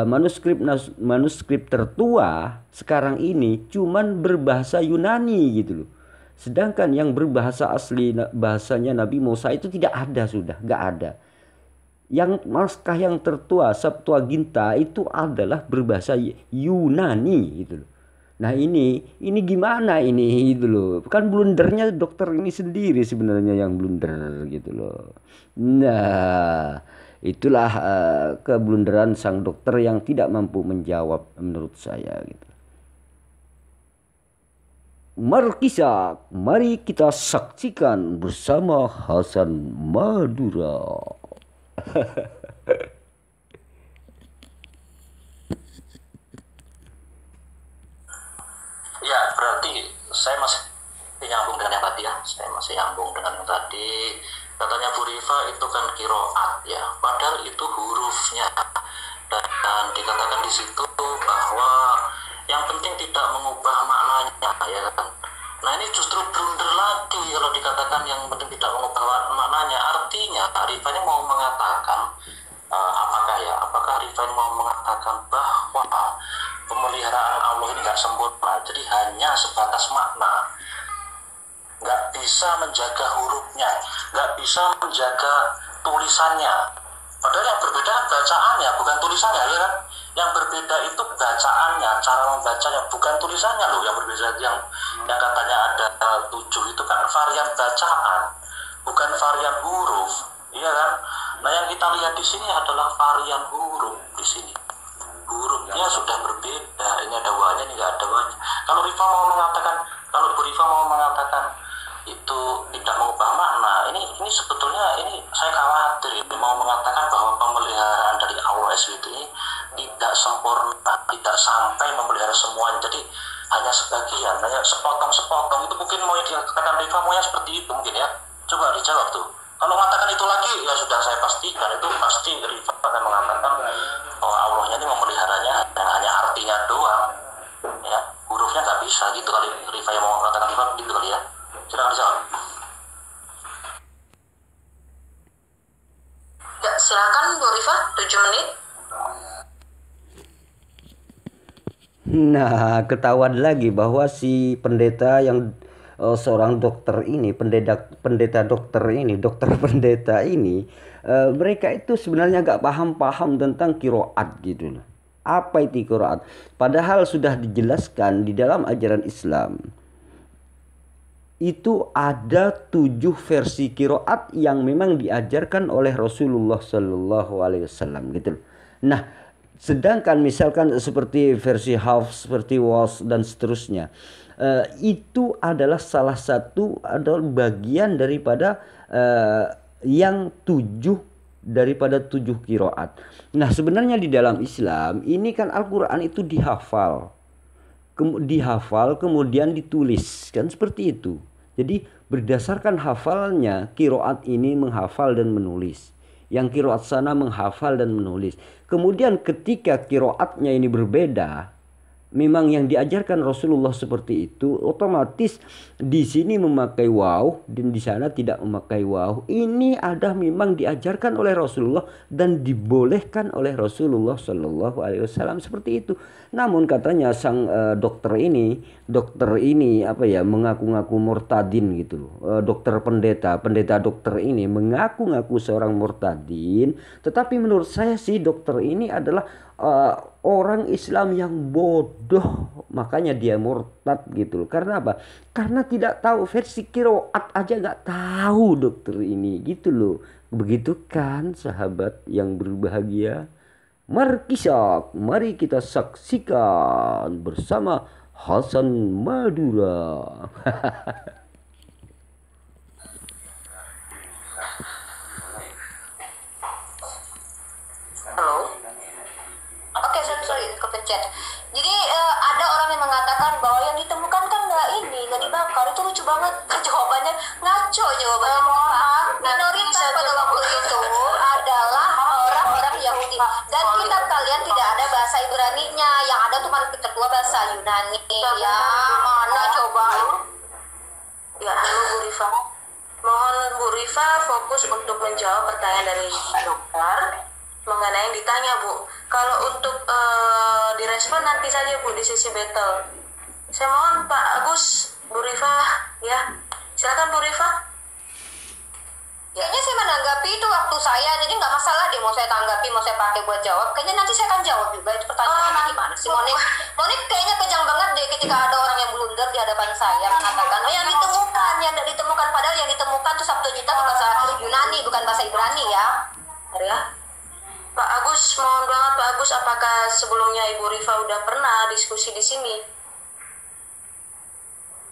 manuskrip tertua sekarang ini cuman berbahasa Yunani gitu loh. Sedangkan yang berbahasa asli bahasanya Nabi Musa itu tidak ada, sudah nggak ada. Yang naskah yang tertua Septuaginta itu adalah berbahasa Yunani gitu loh. Nah ini gimana ini gitu loh. Kan blundernya dokter ini sendiri sebenarnya yang blunder gitu loh. Nah, itulah keblunderan sang dokter yang tidak mampu menjawab menurut saya gitu. Mari kita saksikan bersama Hasan Madura. Ya, berarti saya masih nyambung dengan yang tadi ya. Saya masih nyambung dengan yang tadi. Katanya Bu Rifa itu kan kiroat ya, padahal itu hurufnya. Dan dikatakan di situ bahwa yang penting tidak mengubah maknanya ya kan. Nah ini justru blunder lagi kalau dikatakan yang penting tidak mengubah maknanya. Artinya Rifa ini mau mengatakan apakah Rifa ini mau mengatakan bahwa pemeliharaan Allah ini nggak sempurna, jadi hanya sebatas makna, nggak bisa menjaga hurufnya, nggak bisa menjaga tulisannya. Padahal yang berbeda kan bacaannya, bukan tulisannya ya kan. Yang berbeda itu bacaannya, cara membacanya, bukan tulisannya loh. Yang berbeda yang katanya ada 7 itu kan varian bacaan, bukan varian huruf, iya kan. Nah yang kita lihat di sini adalah varian huruf di sini. Hurufnya sudah berbeda, ini ada wanya, ini nggak ada wanya. Kalau Bu Rifa mau mengatakan itu tidak mengubah makna, ini sebetulnya ini saya khawatir mau mengatakan bahwa pemeliharaan dari Allah SWT ini tidak sempurna, tidak sampai memelihara semuanya, jadi hanya sebagian, hanya sepotong-sepotong. Itu mungkin mau dikatakan Rifa maunya seperti itu mungkin ya. Coba dijawab tuh. Kalau mengatakan itu lagi ya sudah saya pastikan itu pasti Rifa akan mengatakan bahwa Allahnya ini memeliharanya hanya artinya doang ya, hurufnya nggak bisa gitu kali. Rifa yang mau mengatakan Rifa gitu kali ya. Silakan dijawab. Ya, silakan Bu Rifa, 7 menit. Nah, ketahuan lagi bahwa si pendeta yang seorang dokter ini, pendeta dokter ini, dokter pendeta ini, mereka itu sebenarnya gak paham tentang kiroat gitu loh. Apa itu kiroat? Padahal sudah dijelaskan di dalam ajaran Islam. Itu ada 7 versi kiroat yang memang diajarkan oleh Rasulullah Shallallahu Alaihi Wasallam gitu loh. Nah, sedangkan misalkan seperti versi Hafs, seperti Was dan seterusnya, itu adalah salah satu adalah bagian daripada yang 7 daripada 7 kiroat. Nah sebenarnya di dalam Islam ini kan Al-Quran itu dihafal kemudian ditulis kan seperti itu. Jadi berdasarkan hafalnya kiroat ini menghafal dan menulis, yang kiroat sana menghafal dan menulis. Kemudian ketika kiroatnya ini berbeda, memang yang diajarkan Rasulullah seperti itu, otomatis di sini memakai waw dan di sana tidak memakai waw. Ini ada memang diajarkan oleh Rasulullah dan dibolehkan oleh Rasulullah Shallallahu Alaihi Wasallam seperti itu. Namun katanya sang dokter ini mengaku-ngaku murtadin gitu loh. Dokter pendeta dokter ini mengaku-ngaku seorang murtadin, tetapi menurut saya sih dokter ini adalah orang Islam yang bodoh, makanya dia murtad gitu loh. Karena apa? Karena tidak tahu versi kiroat aja nggak tahu dokter ini gitu loh. Begitu kan sahabat yang berbahagia? Mari kita saksikan bersama Hasan Madura. Halo. Oke, sorry, kepencet. Jadi ada orang yang mengatakan bahwa yang ditemukan kan nggak dibakar. Itu lucu banget jawabannya, ngaco jawabannya. Mohon maaf, minoritas nanti pada saya waktu coba itu. Yunani ya, mana coba. Ya, halo Bu Rifa. Mohon Bu Rifa fokus untuk menjawab pertanyaan dari Pak Dokter mengenai yang ditanya Bu. Kalau untuk direspon nanti saja Bu di sesi battle. Saya mohon Pak Agus, Bu Rifa, ya. Silakan Bu Rifa. Kayaknya saya menanggapi itu waktu saya, jadi nggak masalah deh mau saya tanggapi, mau saya pakai buat jawab. Kayaknya nanti saya akan jawab juga itu pertanyaannya gimana sih Monik? Monik kayaknya kejam banget deh ketika ada orang yang blunder di hadapan saya mengatakan, oh yang ditemukan, yang tidak ditemukan, padahal yang ditemukan itu Septuaginta itu bahasa Yunani bukan bahasa Ibrani ya. Ya. Pak Agus, mohon banget Pak Agus, apakah sebelumnya Ibu Rifa udah pernah diskusi di sini?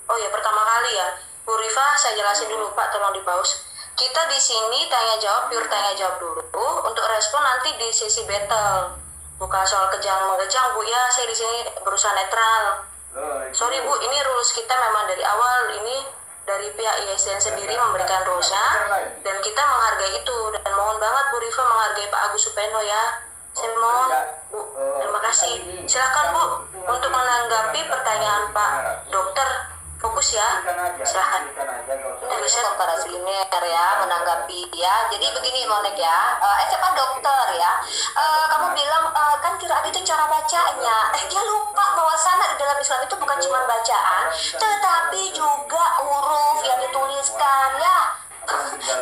Oh ya, pertama kali ya. Bu Rifa, saya jelasin dulu Pak, tolong di pause. Kita di sini tanya jawab, pure tanya jawab dulu. Untuk respon nanti di sesi battle. Bukan soal kejang mengejang Bu ya, saya di sini berusaha netral. Sorry Bu, ini rules kita memang dari awal ini dari pihak ISDN sendiri memberikan rulesnya dan kita menghargai itu, dan mohon banget Bu Rifa menghargai Pak Agus Supeno ya. Saya mohon Bu, terima kasih. Silakan Bu untuk menanggapi pertanyaan Pak Dokter. Fokus ya, silahkan. Saya para senior ya menanggapi ya. Jadi begini Monik ya, siapa dokter ya? Kamu bilang kan kiraat itu cara bacanya. Dia lupa bahwa sanad di dalam Islam itu bukan cuma bacaan, tetapi juga huruf yang dituliskan ya.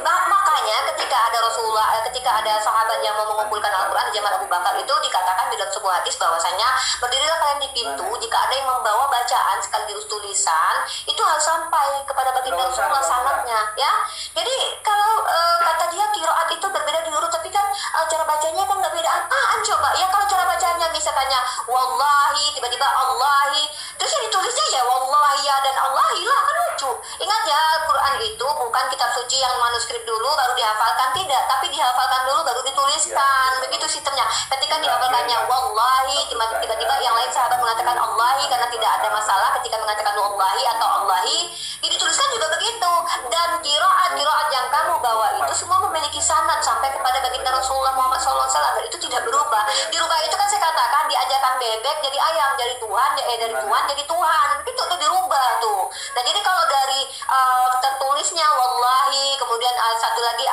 Makanya ketika ada Rasulullah, ketika ada sahabat yang mau mengumpulkan Al-Quran di zaman Abu Bakar itu dikatakan di dalam sebuah hadis bahwasanya berdirilah kalian di pintu, jika ada yang membawa bacaan sekaligus tulisan itu harus sampai kepada baginda Rasulullah sanadnya ya. Jadi kalau kata dia qiraat itu berbeda di huruf, tapi kan cara bacanya kan nggak beda apaan coba ya. Kalau cara bacanya misalnya wallahi tiba-tiba Allahi, terus yang ditulisnya ya wallahi ya dan Allahi lah, kan lucu. Ingat ya, Quran itu bukan kitab suci yang manuskrip dulu baru dihafalkan, tidak, tapi dihafalkan dulu baru dituliskan. Begitu sistemnya. Ketika dihafalkannya wallahi, tiba-tiba yang lain sahabat mengatakan Allahi karena tidak ada masalah ketika mengatakan wallahi atau Allahi, ini dituliskan juga begitu. Dan qiraat yang kamu bawa itu semua memiliki sanad sampai kepada baginda Rasulullah Muhammad SAW, dan itu tidak berubah. Dirubah itu kan saya katakan diajarkan bebek jadi ayam, dari Tuhan jadi Tuhan, itu tuh dirubah tuh. Nah jadi kalau dari tertulisnya wallahi, kemudian satu lagi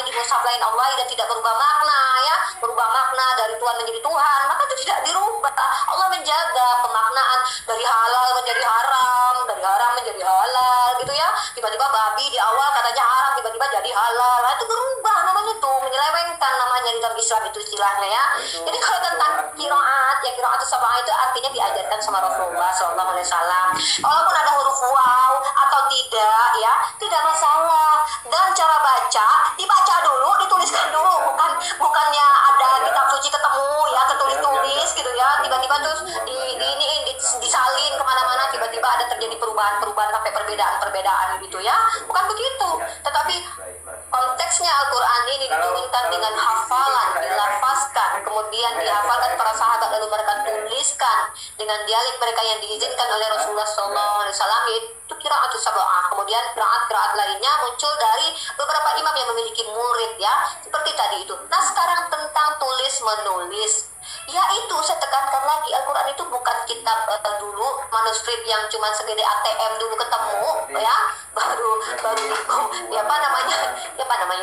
di mushaf lain Allah dan tidak berubah makna ya, berubah makna dari Tuhan menjadi Tuhan, maka itu tidak dirubah. Allah menjaga pemaknaan dari halal menjadi haram, dari haram menjadi halal gitu ya. Tiba-tiba babi di awal katanya haram, tiba-tiba jadi halal, nah, itu berubah namanya tuh, menyelewengkan namanya di dalam Islam itu istilahnya ya. Jadi kalau tentang qiraat ya, qiraat sab'ah itu artinya diajarkan sama Rasulullah SAW. Walaupun ada huruf waw atau tidak ya, tidak masalah. Dan cara baca dibaca dulu, dituliskan dulu, bukannya ada kitab suci ketemu ya, ketulis-tulis gitu ya, tiba-tiba terus disalin kemana-mana, tiba-tiba ada terjadi perubahan sampai perbedaan gitu ya, bukan begitu. Tetapi konteksnya Al-Quran ini diturunkan dengan hafalan, dilafazkan, kemudian dihafalkan para sahabat, lalu mereka tuliskan dengan dialek mereka yang diizinkan oleh Rasulullah SAW, itu qiraat sab'ah. Kemudian qiraat lainnya muncul dari beberapa imam yang memiliki murid ya, seperti tadi itu. Nah sekarang tentang tulis menulis, yaitu saya tekankan lagi, Al-Quran itu bukan kitab dulu manuskrip yang cuma segede ATM dulu ketemu ya, baru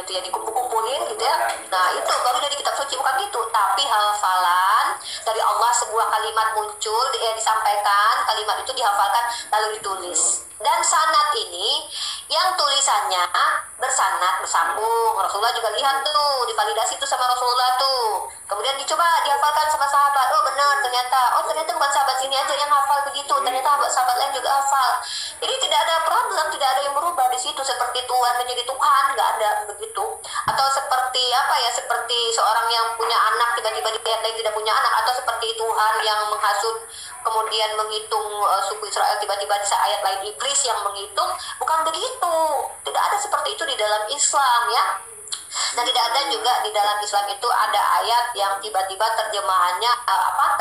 itu ya dikumpul-kumpulin gitu ya. Nah itu baru jadi kitab suci, bukan gitu, tapi hafalan dari Allah. Sebuah kalimat muncul disampaikan, kalimat itu dihafalkan lalu ditulis. Dan sanad ini yang tulisannya bersanad, bersambung. Rasulullah juga lihat tuh, divalidasi tuh sama Rasulullah tuh. Kemudian dicoba dihafalkan sama sahabat. Oh benar, ternyata bukan sahabat sini aja yang hafal begitu. Ternyata sahabat lain juga hafal. Jadi tidak ada problem, tidak ada yang berubah di situ. Seperti Tuhan menjadi Tuhan, nggak ada begitu. Atau seperti seperti seorang yang punya anak tiba-tiba dilihat lagi tidak punya anak. Atau seperti Tuhan yang menghasut kemudian menghitung suku Israel, tiba-tiba di ayat lain iblis yang menghitung. Bukan begitu, tidak ada seperti itu di dalam Islam ya. Dan tidak ada juga di dalam Islam itu ada ayat yang tiba-tiba terjemahannya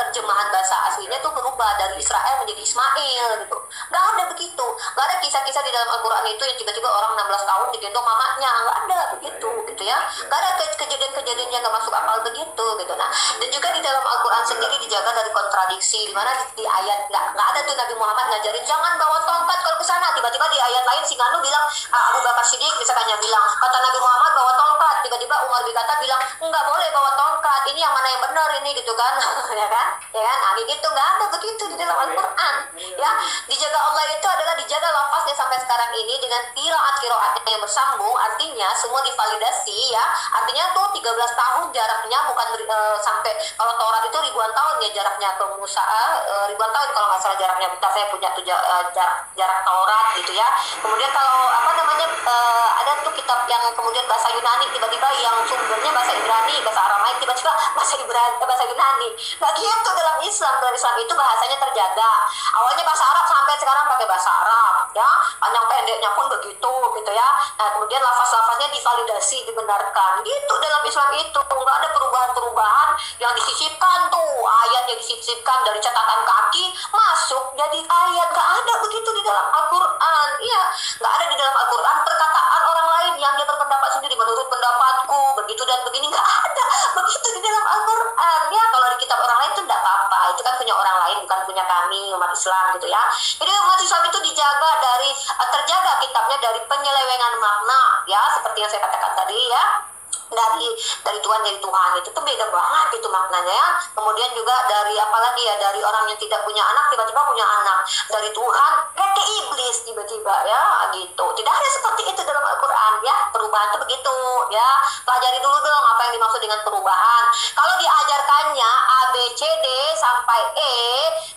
terjemahan bahasa aslinya tuh berubah dari Israel menjadi Ismail gitu. Nggak ada begitu. Nggak ada kisah-kisah di dalam Al-Quran itu yang tiba-tiba orang 16 tahun digendong mamanya. Nggak ada begitu gitu ya. Nggak ada kejadian-kejadian yang nggak masuk akal begitu gitu. Nah, dan juga di dalam Al-Quran sendiri dijaga dari kontradiksi, di mana di ayat nggak ada tuh Nabi Muhammad ngajarin jangan bawa tongkat kalau ke sana. Tiba-tiba di ayat lain si Nganu bilang, Abu Bakar Siddiq misalnya bilang, kata Nabi Muhammad bawa tongkat. Tiba-tiba Umar bin Khattab bilang nggak boleh bawa tongkat. Ini yang mana yang benar ini gitu kan? Ya kan? Nah gitu nggak ada begitu di dalam Al-Quran. Ya, dijaga Allah itu adalah dijaga lafaznya sampai sekarang ini dengan kiraat-kiraatnya yang bersambung. Artinya semua divalidasi ya. Artinya tuh 13 tahun jaraknya, bukan sampai kalau Taurat itu ribuan tahun ya jaraknya ke Musa, ribuan tahun kalau nggak salah jaraknya. Bentar, saya punya tuh jarak Taurat gitu ya. Kemudian kalau ada tuh kitab yang kemudian bahasa Yunani, tiba-tiba yang sumbernya bahasa Ibrani, bahasa Aramaik, tiba-tiba bahasa Yunani. Nggak gitu dalam Islam. Dalam Islam itu bahasanya terjaga. Awalnya bahasa Arab, sampai sekarang pakai bahasa Arab ya. Panjang pendeknya pun begitu gitu ya. Nah kemudian lafaz-lafaznya divalidasi, dibenarkan gitu dalam Islam itu. Nggak ada perubahan-perubahan yang disisipkan tuh, ayat yang disisipkan dari catatan kaki masuk jadi ayat. Nggak ada begitu di dalam Al-Quran. Iya, nggak ada di dalam Al-Quran perkataan orang lain yang dia berpendapat sendiri, menurut pendapatku begitu dan begini, nggak ada begitu di dalam Al-Quran ya. Kalau di kitab orang lain itu nggak apa-apa, itu kan punya orang lain, bukan punya kami umat Islam gitu ya. Jadi umat Islam itu dijaga dari terjaga kitabnya dari penyelewengan makna ya, seperti yang saya katakan tadi ya. Dari Tuhan jadi Tuhan itu tuh beda banget itu maknanya ya. Kemudian juga dari apalagi ya, dari orang yang tidak punya anak tiba-tiba punya anak, dari Tuhan ke iblis tiba-tiba ya gitu. Tidak ada seperti itu dalam Al-Quran ya. Perubahan itu begitu ya. Pelajari dulu dong apa yang dimaksud dengan perubahan. Kalau diajarkannya A B C D sampai E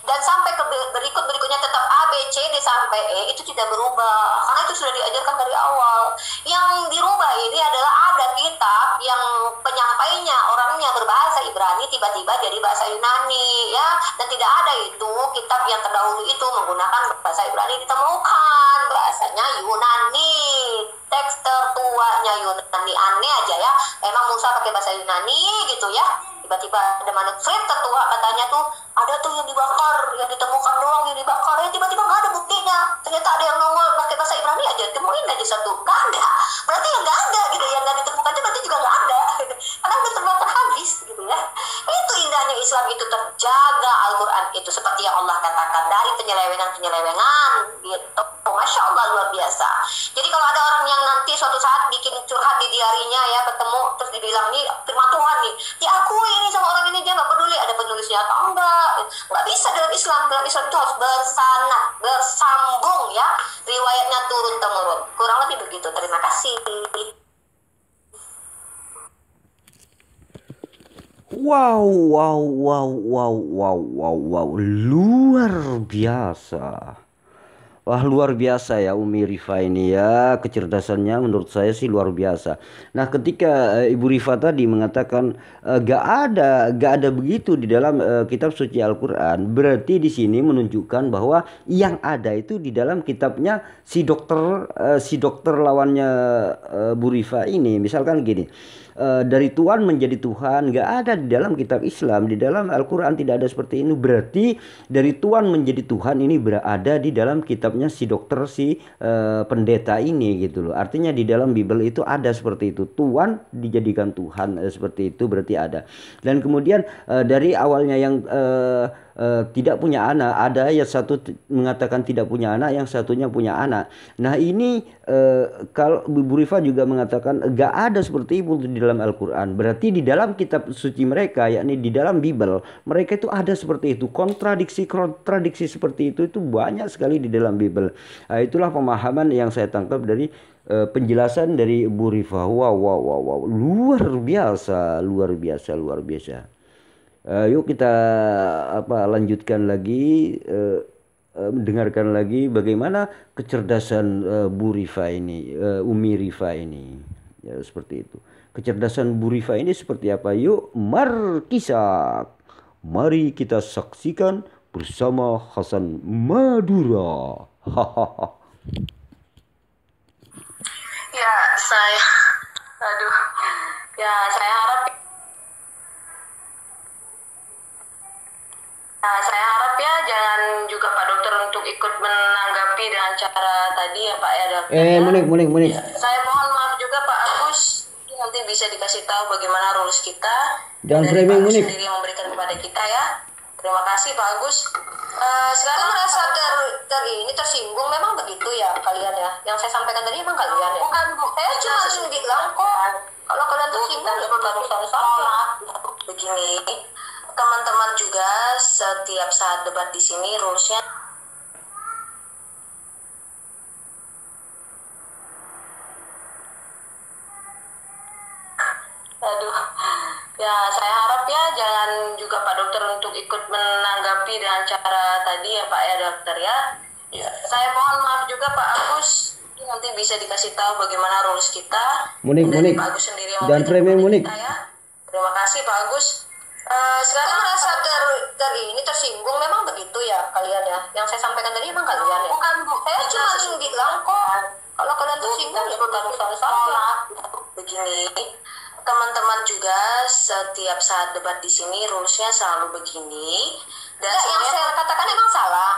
dan sampai ke berikutnya tetap A B C D sampai E, itu tidak berubah karena itu sudah diajarkan dari awal. Yang dirubah ini adalah ada kitab yang penyampainya orangnya berbahasa Ibrani tiba-tiba jadi bahasa Yunani ya, dan tidak ada itu kitab yang terdahulu itu menggunakan bahasa Ibrani ditemukan, bahasanya Yunani, teks tertuanya Yunani. Aneh aja ya, emang Musa pakai bahasa Yunani gitu ya, tiba-tiba ada manuskrip tertua katanya tuh ada tuh yang dibakar, yang ditemukan doang yang dibakar ya, tiba-tiba nggak ada buktinya, ternyata ada yang nongol pakai bahasa Ibrani aja, temuin aja satu, nggak ada, berarti yang nggak ada gitu, yang nggak ditemukan itu berarti juga nggak ada gitu. Karena udah terbakar habis gitu ya. Itu indahnya Islam itu, terjaga Al-Quran itu seperti yang Allah katakan dari penyelewengan gitu. Masya Allah, luar biasa. Jadi kalau ada orang yang nanti suatu saat bikin curhat di diarinya ya, ketemu terus dibilang nih firman Tuhan nih diakui ini sama orang ini, dia nggak peduli ada penulisnya atau nggak bisa dalam Islam. Dalam Islam itu harus bersanad, bersambung ya, riwayatnya turun temurun, kurang lebih begitu. Terima kasih. Wow, luar biasa. Wah, luar biasa ya Umi Rifa ini ya, kecerdasannya menurut saya sih luar biasa. Nah ketika Ibu Rifa tadi mengatakan gak ada begitu di dalam kitab suci Al-Quran, berarti di sini menunjukkan bahwa yang ada itu di dalam kitabnya si dokter lawannya Bu Rifa ini. Misalkan gini, dari Tuhan menjadi Tuhan nggak ada di dalam kitab Islam, di dalam Al-Quran tidak ada seperti ini. Berarti dari Tuhan menjadi Tuhan ini berada di dalam kitabnya si dokter, si pendeta ini gitu loh. Artinya di dalam Bible itu ada seperti itu, Tuhan dijadikan Tuhan seperti itu, berarti ada. Dan kemudian dari awalnya yang tidak punya anak, ada ayat satu mengatakan tidak punya anak, yang satunya punya anak. Nah ini kalau Bu Rifa juga mengatakan gak ada seperti itu di dalam Al-Quran. Berarti di dalam kitab suci mereka, yakni di dalam Bible, mereka itu ada seperti itu. Kontradiksi seperti itu banyak sekali di dalam Bible. Nah, itulah pemahaman yang saya tangkap dari penjelasan dari Bu Rifa. Wow, luar biasa. Yuk kita lanjutkan lagi, mendengarkan lagi bagaimana kecerdasan Bu Rifa ini, Umi Rifa ini, ya seperti itu. Kecerdasan Bu Rifa ini seperti apa? Yuk mari kita saksikan bersama Hasan Madura. Ya, saya, Ya, saya harap ya jangan juga Pak Dokter untuk ikut menanggapi dengan cara tadi ya Pak ya Dokter. Munik. Saya mohon maaf juga Pak Agus, nanti bisa dikasih tahu bagaimana rules kita. Jangan dari framing, Pak Agus Munik. sendiri yang memberikan kepada kita ya. Terima kasih Pak Agus. Sekarang Merasa ini tersinggung memang begitu ya kalian ya. Yang saya sampaikan tadi memang kalian ya. bukan Bu, Saya cuma bilang kok kalau kalian tersinggung ya bukan urusan saya. begini, teman-teman juga setiap saat debat di sini rulesnya aduh ya saya harap ya jangan juga Pak Dokter untuk ikut menanggapi dengan cara tadi ya Pak ya Dokter ya. Ya. Saya mohon maaf juga Pak Agus, nanti bisa dikasih tahu bagaimana rules kita. Munik. Dari Pak Agus sendiri yang Jangan memberikan framing, kepada Munik. kita ya. Terima kasih Pak Agus. Sekarang merasa ini tersinggung memang begitu ya kalian ya. Yang saya sampaikan tadi memang kalian ya. Bukan Bu, Saya cuma bilang kok kalau kalian tersinggung ya bukan urusan saya. begini, teman-teman juga setiap saat debat di sini rulesnya selalu begini dan Enggak, yang sebenarnya saya katakan emang salah.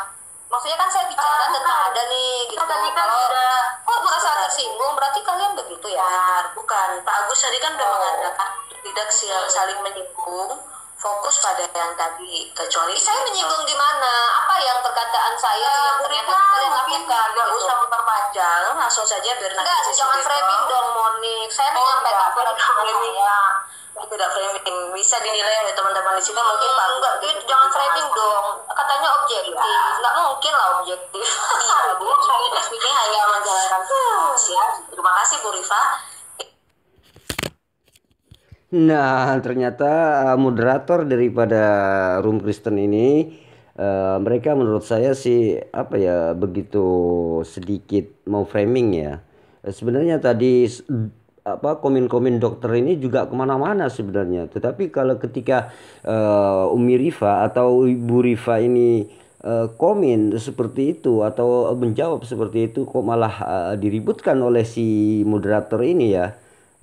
Maksudnya kan saya bicara tentang ada nih gitu. Tadi kan Kalau sudah kok merasa tersinggung berarti kalian begitu ya. bukan Pak Agus tadi kan udah mengatakan tidak saling menyinggung, fokus pada yang tadi kecuali Saya menyinggung di mana? Apa yang perkataan saya yang ternyata kalian lakukan? nggak gitu. usah memperpanjang, langsung saja biar nanti Enggak, sesi jangan besok. framing dong Monik. Saya Oh, menyampaikan enggak, pada framing. saya. Tidak framing, bisa dinilai oleh teman-teman di sini mungkin Pak Enggak, itu jangan framing dong. Katanya objektif. Enggak mungkin lah objektif. Iya Bu, saya speaking hanya menjalankan fungsi. Terima kasih Bu Rifa. Nah, ternyata moderator daripada Room Kristen ini mereka menurut saya sih apa ya begitu sedikit mau framing ya. Sebenarnya tadi komen-komen dokter ini juga kemana-mana sebenarnya. Tetapi kalau ketika Umi Rifa atau Ibu Rifa ini komen seperti itu atau menjawab seperti itu kok malah diributkan oleh si moderator ini ya.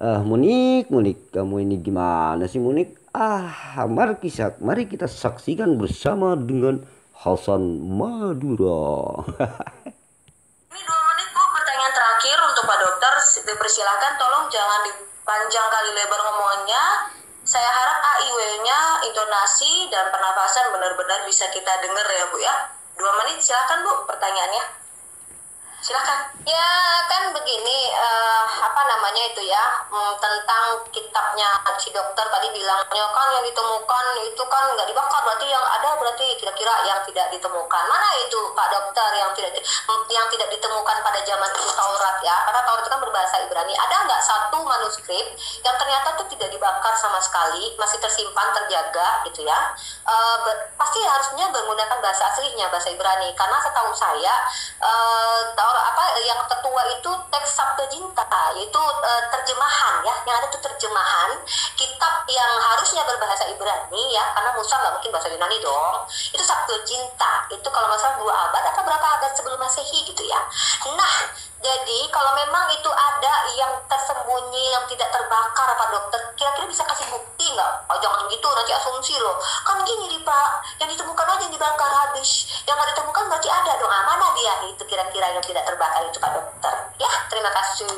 Munik, kamu ini gimana sih Munik? Mari kita saksikan bersama dengan Hasan Madura. Ini 2 menit Bu, pertanyaan terakhir untuk Pak Dokter. Dipersilakan tolong jangan dipanjang kali lebar ngomongnya. Saya harap AIW-nya, intonasi dan pernafasan benar-benar bisa kita dengar ya Bu ya. 2 menit silakan Bu pertanyaannya. Silakan. Ya kan begini, itu ya, tentang kitabnya si dokter tadi bilangnya kan yang ditemukan itu kan nggak dibakar, berarti yang ada berarti kira-kira yang tidak ditemukan. Mana itu Pak Dokter yang tidak ditemukan pada zaman itu Taurat ya? Karena Taurat itu kan berbahasa Ibrani. Ada nggak satu manuskrip yang ternyata tuh tidak dibakar sama sekali, masih tersimpan, terjaga gitu ya? Pasti harusnya menggunakan bahasa aslinya, bahasa Ibrani. Karena setahu saya yang tertua itu teks Septuaginta, yaitu terjemahan ya, yang ada tuh terjemahan kitab yang harusnya berbahasa Ibrani ya, karena Musa nggak mungkin bahasa Yunani dong. Itu Septuaginta, itu kalau nggak salah 2 abad atau berapa abad sebelum Masehi gitu ya. Nah, jadi kalau memang itu ada yang tersembunyi, yang tidak terbakar Pak Dokter, kira-kira bisa kasih bukti nggak? Oh, jangan gitu, nanti asumsi loh. Kan gini nih Pak, yang ditemukan aja yang dibakar habis, yang nggak ditemukan berarti ada dong. Mana dia itu kira-kira yang tidak terbakar itu Pak Dokter? Ya, terima kasih.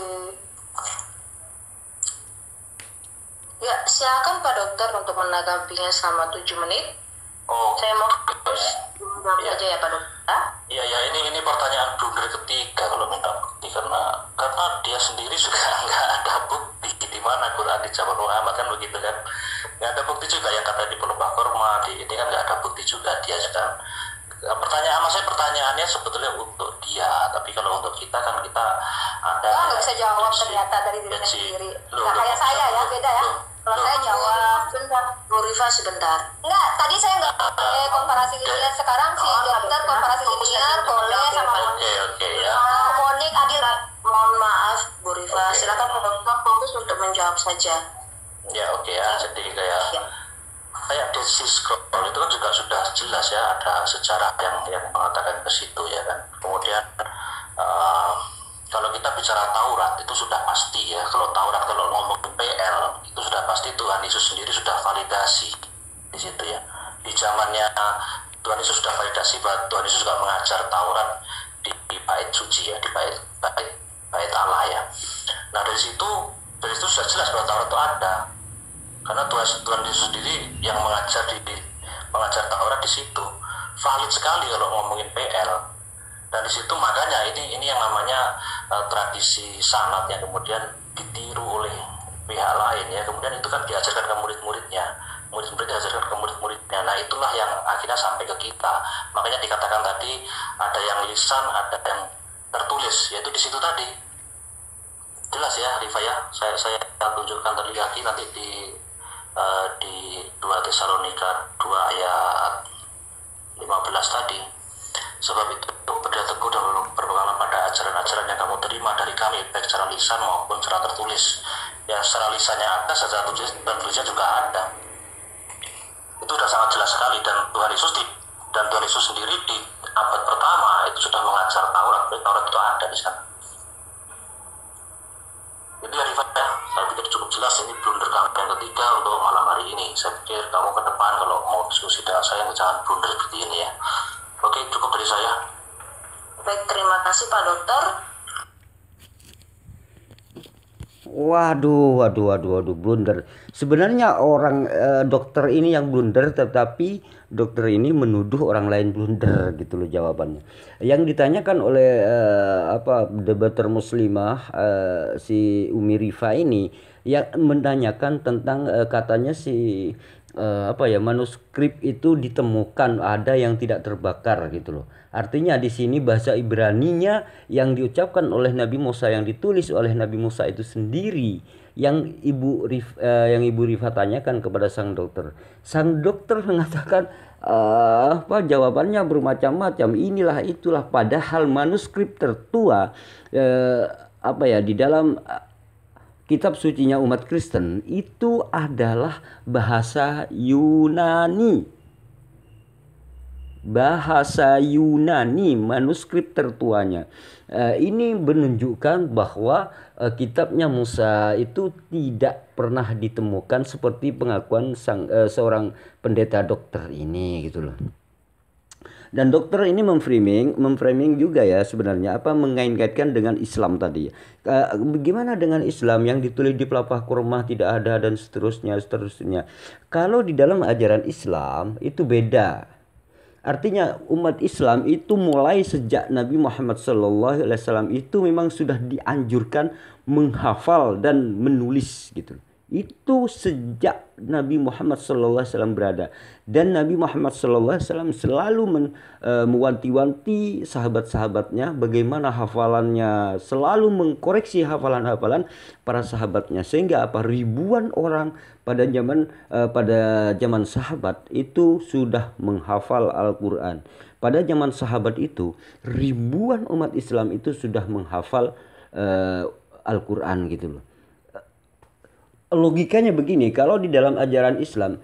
Ya, silakan Pak Dokter untuk menanggapinya selama 7 menit. Oh, Saya mau jawab aja ya Pak Dokter. iya ini pertanyaan blunder ketiga kalau minta bukti karena dia sendiri juga nggak ada bukti di mana Quran di zaman Muhammad kan begitu kan, nggak ada bukti juga yang kata di pelembah korma di ini kan nggak ada bukti juga dia kan. Pertanyaannya sebetulnya untuk dia, tapi kalau untuk kita kan kita ada Nggak bisa jawab ternyata dari dirinya sendiri. Nggak kayak saya ya, beda ya. Kalau saya jawab. Bu Rifa sebentar. Enggak, tadi saya nggak boleh komparasi linear. Sekarang si dokter komparasi linear boleh sama Monik. Oke ya. Monik adil. Mohon maaf Bu Rifa, Oke. silakan Pak Dokter fokus untuk menjawab saja. Ya oke ya, jadi kayak Dead Sea Scroll itu kan juga sudah jelas ya, ada sejarah yang mengatakan ke situ ya kan. Kemudian Kalau kita bicara Taurat itu sudah pasti ya, kalau Taurat kalau ngomong PL itu sudah pasti Tuhan Yesus sendiri sudah validasi di situ ya. Di zamannya Tuhan Yesus sudah validasi bahwa Tuhan Yesus juga mengajar Taurat di bait suci ya, di bait Allah ya. Nah dari situ sudah jelas bahwa Taurat itu ada, karena Tuhan Yesus sendiri yang mengajar Taurat di situ. Valid sekali kalau ngomongin PL. Dan di situ makanya ini yang namanya tradisi sanad yang kemudian ditiru oleh pihak lain ya, kemudian itu kan diajarkan ke murid-muridnya diajarkan ke murid-muridnya. Nah itulah yang akhirnya sampai ke kita. Makanya dikatakan tadi ada yang lisan, ada yang tertulis, yaitu di situ tadi. Jelas ya Rifa ya, saya tunjukkan terlebih nanti di 2 Tesalonika 2 ayat 15 tadi. Sebab itu berdia teguh dan berpegang pada ajaran-ajaran yang kamu terima dari kami, baik secara lisan maupun secara tertulis. Ya secara lisannya ada, secara tulisnya juga ada. Itu sudah sangat jelas sekali. Dan Tuhan Yesus sendiri di abad pertama itu sudah mengajar Taurat. Taurat itu ada di sana. Itu ya Rifat ya, saya pikir cukup jelas. Ini blunder kami yang ketiga untuk malam hari ini. Saya pikir kamu ke depan kalau mau diskusi dengan saya jangan blunder seperti ini ya. Oke, cukup dari saya. Baik, terima kasih Pak Dokter. Waduh, blunder. Sebenarnya orang dokter ini yang blunder, tetapi dokter ini menuduh orang lain blunder gitu loh jawabannya. Yang ditanyakan oleh debater muslimah si Umi Rifa ini yang menanyakan tentang katanya si manuskrip itu ditemukan ada yang tidak terbakar gitu loh. Artinya di sini bahasa Ibraninya yang diucapkan oleh Nabi Musa, yang ditulis oleh Nabi Musa itu sendiri yang Ibu Rifa tanyakan kepada sang dokter. Sang dokter mengatakan jawabannya bermacam-macam, inilah itulah, padahal manuskrip tertua di dalam kitab sucinya umat Kristen itu adalah bahasa Yunani. Bahasa Yunani, manuskrip tertuanya. Ini menunjukkan bahwa kitabnya Musa itu tidak pernah ditemukan seperti pengakuan seorang pendeta dokter ini gitu loh. Dan dokter ini memframing juga ya sebenarnya mengaitkan dengan Islam tadi. Bagaimana dengan Islam yang ditulis di pelepah kurma tidak ada dan seterusnya. Kalau di dalam ajaran Islam itu beda. Artinya umat Islam itu mulai sejak Nabi Muhammad SAW itu memang sudah dianjurkan menghafal dan menulis gitu. Itu sejak Nabi Muhammad SAW berada, dan Nabi Muhammad SAW selalu mewanti-wanti sahabat-sahabatnya bagaimana hafalannya, selalu mengkoreksi hafalan-hafalan para sahabatnya, sehingga ribuan orang pada zaman sahabat itu sudah menghafal Al-Quran. Pada zaman sahabat itu ribuan umat Islam itu sudah menghafal Al-Quran gitu loh. Logikanya begini, kalau di dalam ajaran Islam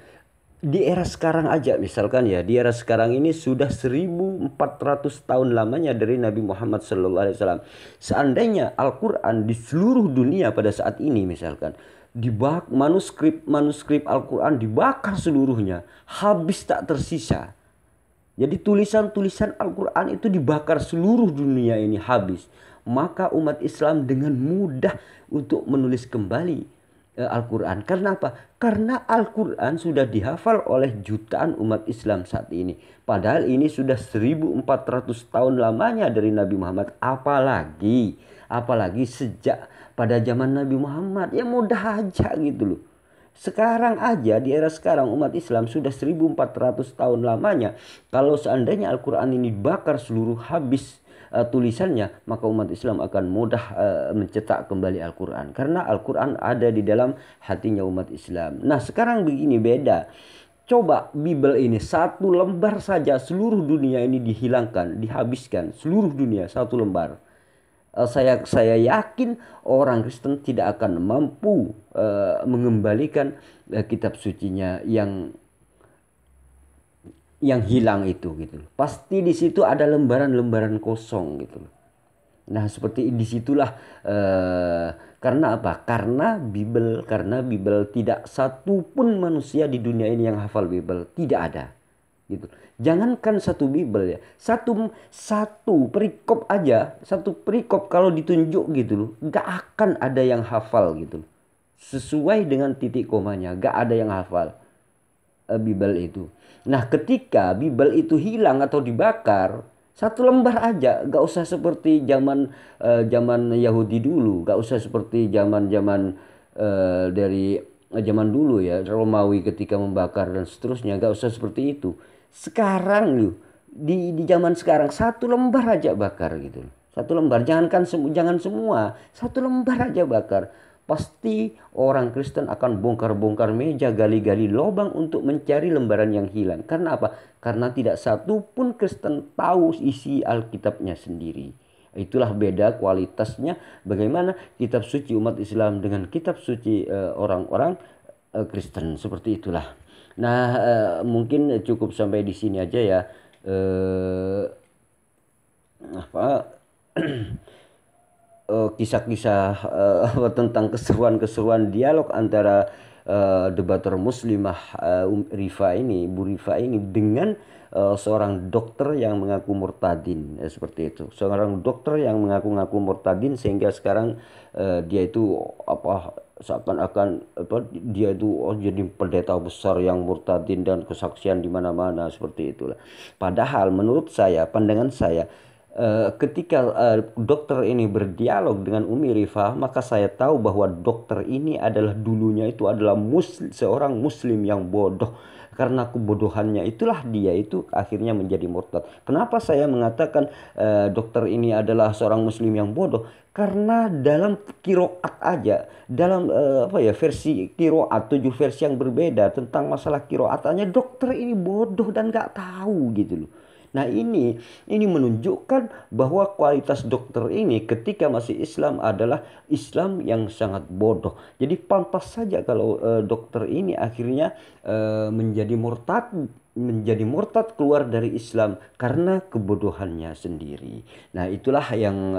di era sekarang aja misalkan ya, di era sekarang ini sudah 1400 tahun lamanya dari Nabi Muhammad SAW. Seandainya Al-Quran di seluruh dunia pada saat ini misalkan manuskrip Al-Quran dibakar seluruhnya, habis tak tersisa. Jadi tulisan-tulisan Al-Quran itu dibakar seluruh dunia ini habis, maka umat Islam dengan mudah untuk menulis kembali Al-Quran. Karena apa? Karena Al-Quran sudah dihafal oleh jutaan umat Islam saat ini. Padahal ini sudah 1400 tahun lamanya dari Nabi Muhammad. Apalagi sejak pada zaman Nabi Muhammad. Ya mudah aja gitu loh. Sekarang aja di era sekarang umat Islam sudah 1400 tahun lamanya. Kalau seandainya Al-Quran ini bakar seluruh habis tulisannya, maka umat Islam akan mudah mencetak kembali Al-Quran, karena Al-Quran ada di dalam hatinya umat Islam. Nah sekarang begini, beda. Coba Bible ini satu lembar saja seluruh dunia ini dihilangkan, dihabiskan seluruh dunia satu lembar. Saya yakin orang Kristen tidak akan mampu mengembalikan kitab sucinya yang hilang itu gitu. Pasti di situ ada lembaran-lembaran kosong gitu. Nah, seperti disitulah karena apa? Karena Bible tidak satu pun manusia di dunia ini yang hafal Bible, tidak ada. Gitu. Jangankan satu Bible ya, satu perikop aja, satu perikop kalau ditunjuk gitu loh, gak akan ada yang hafal gitu loh. Sesuai dengan titik komanya, gak ada yang hafal Bible itu. Nah, ketika Bible itu hilang atau dibakar, satu lembar aja, gak usah seperti zaman Yahudi dulu, gak usah seperti zaman dari zaman dulu ya, Romawi ketika membakar dan seterusnya, gak usah seperti itu. Sekarang loh, di zaman sekarang satu lembar aja bakar gitu loh. Satu lembar, jangan semua, satu lembar aja bakar. Pasti orang Kristen akan bongkar-bongkar meja, gali-gali lubang untuk mencari lembaran yang hilang. Karena apa? Karena tidak satu pun Kristen tahu isi Alkitabnya sendiri. Itulah beda kualitasnya bagaimana kitab suci umat Islam dengan kitab suci orang-orang Kristen. Seperti itulah. Nah, mungkin cukup sampai di sini aja ya. Kisah-kisah tentang keseruan-keseruan dialog antara debater muslimah Bu Rifa ini dengan seorang dokter yang mengaku murtadin, seperti itu. Seorang dokter yang mengaku-ngaku murtadin sehingga sekarang dia itu seakan-akan dia itu jadi pendeta besar yang murtadin dan kesaksian di mana-mana, seperti itulah. Padahal menurut saya, pandangan saya, ketika dokter ini berdialog dengan Umi Rifa, maka saya tahu bahwa dokter ini dulunya itu adalah seorang muslim yang bodoh. Karena kebodohannya itulah dia itu akhirnya menjadi murtad. Kenapa saya mengatakan dokter ini adalah seorang muslim yang bodoh? Karena dalam kiroat aja, dalam versi kiroat, 7 versi yang berbeda tentang masalah kiroatannya, dokter ini bodoh dan gak tahu gitu loh. Nah, ini menunjukkan bahwa kualitas dokter ini ketika masih Islam adalah Islam yang sangat bodoh. Jadi pantas saja kalau dokter ini akhirnya menjadi murtad keluar dari Islam karena kebodohannya sendiri. Nah, itulah yang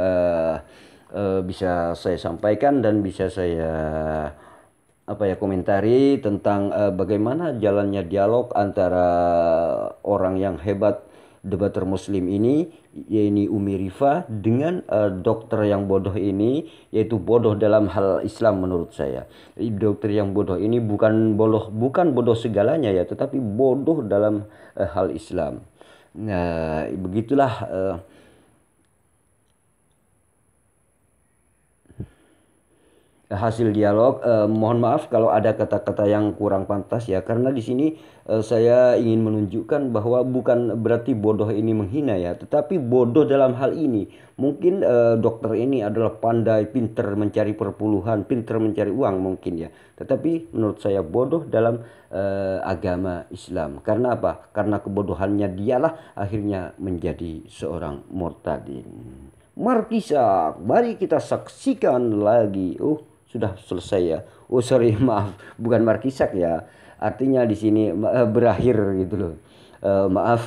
bisa saya sampaikan dan bisa saya komentari tentang bagaimana jalannya dialog antara orang yang hebat, debater muslim ini, yaitu Umi Rifa, dengan dokter yang bodoh ini, yaitu bodoh dalam hal Islam menurut saya. Dokter yang bodoh ini bukan bodoh segalanya ya, tetapi bodoh dalam hal Islam. Nah, begitulah hasil dialog. Mohon maaf kalau ada kata-kata yang kurang pantas ya, karena di sini saya ingin menunjukkan bahwa bukan berarti bodoh ini menghina ya, tetapi bodoh dalam hal ini. Mungkin dokter ini adalah pandai, pinter mencari perpuluhan, pinter mencari uang mungkin ya, tetapi menurut saya bodoh dalam agama Islam. Karena apa? Karena kebodohannya dialah akhirnya menjadi seorang murtadin. Markisa, mari kita saksikan lagi. Sudah selesai ya. Sorry, maaf, bukan markisak ya. Artinya di sini berakhir gitu loh. Maaf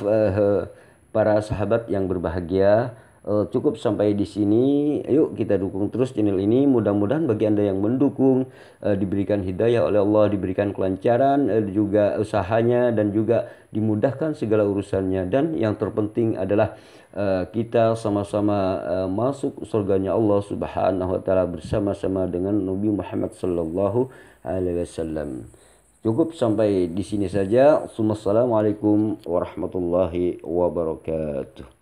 para sahabat yang berbahagia. Cukup sampai di sini. Yuk kita dukung terus channel ini. Mudah-mudahan bagi Anda yang mendukung diberikan hidayah oleh Allah, diberikan kelancaran juga usahanya, dan juga dimudahkan segala urusannya. Dan yang terpenting adalah kita sama-sama masuk surganya Allah Subhanahu wa taala bersama-sama dengan Nabi Muhammad sallallahu alaihi wasallam. Cukup sampai di sini saja. Wassalamualaikum warahmatullahi wabarakatuh.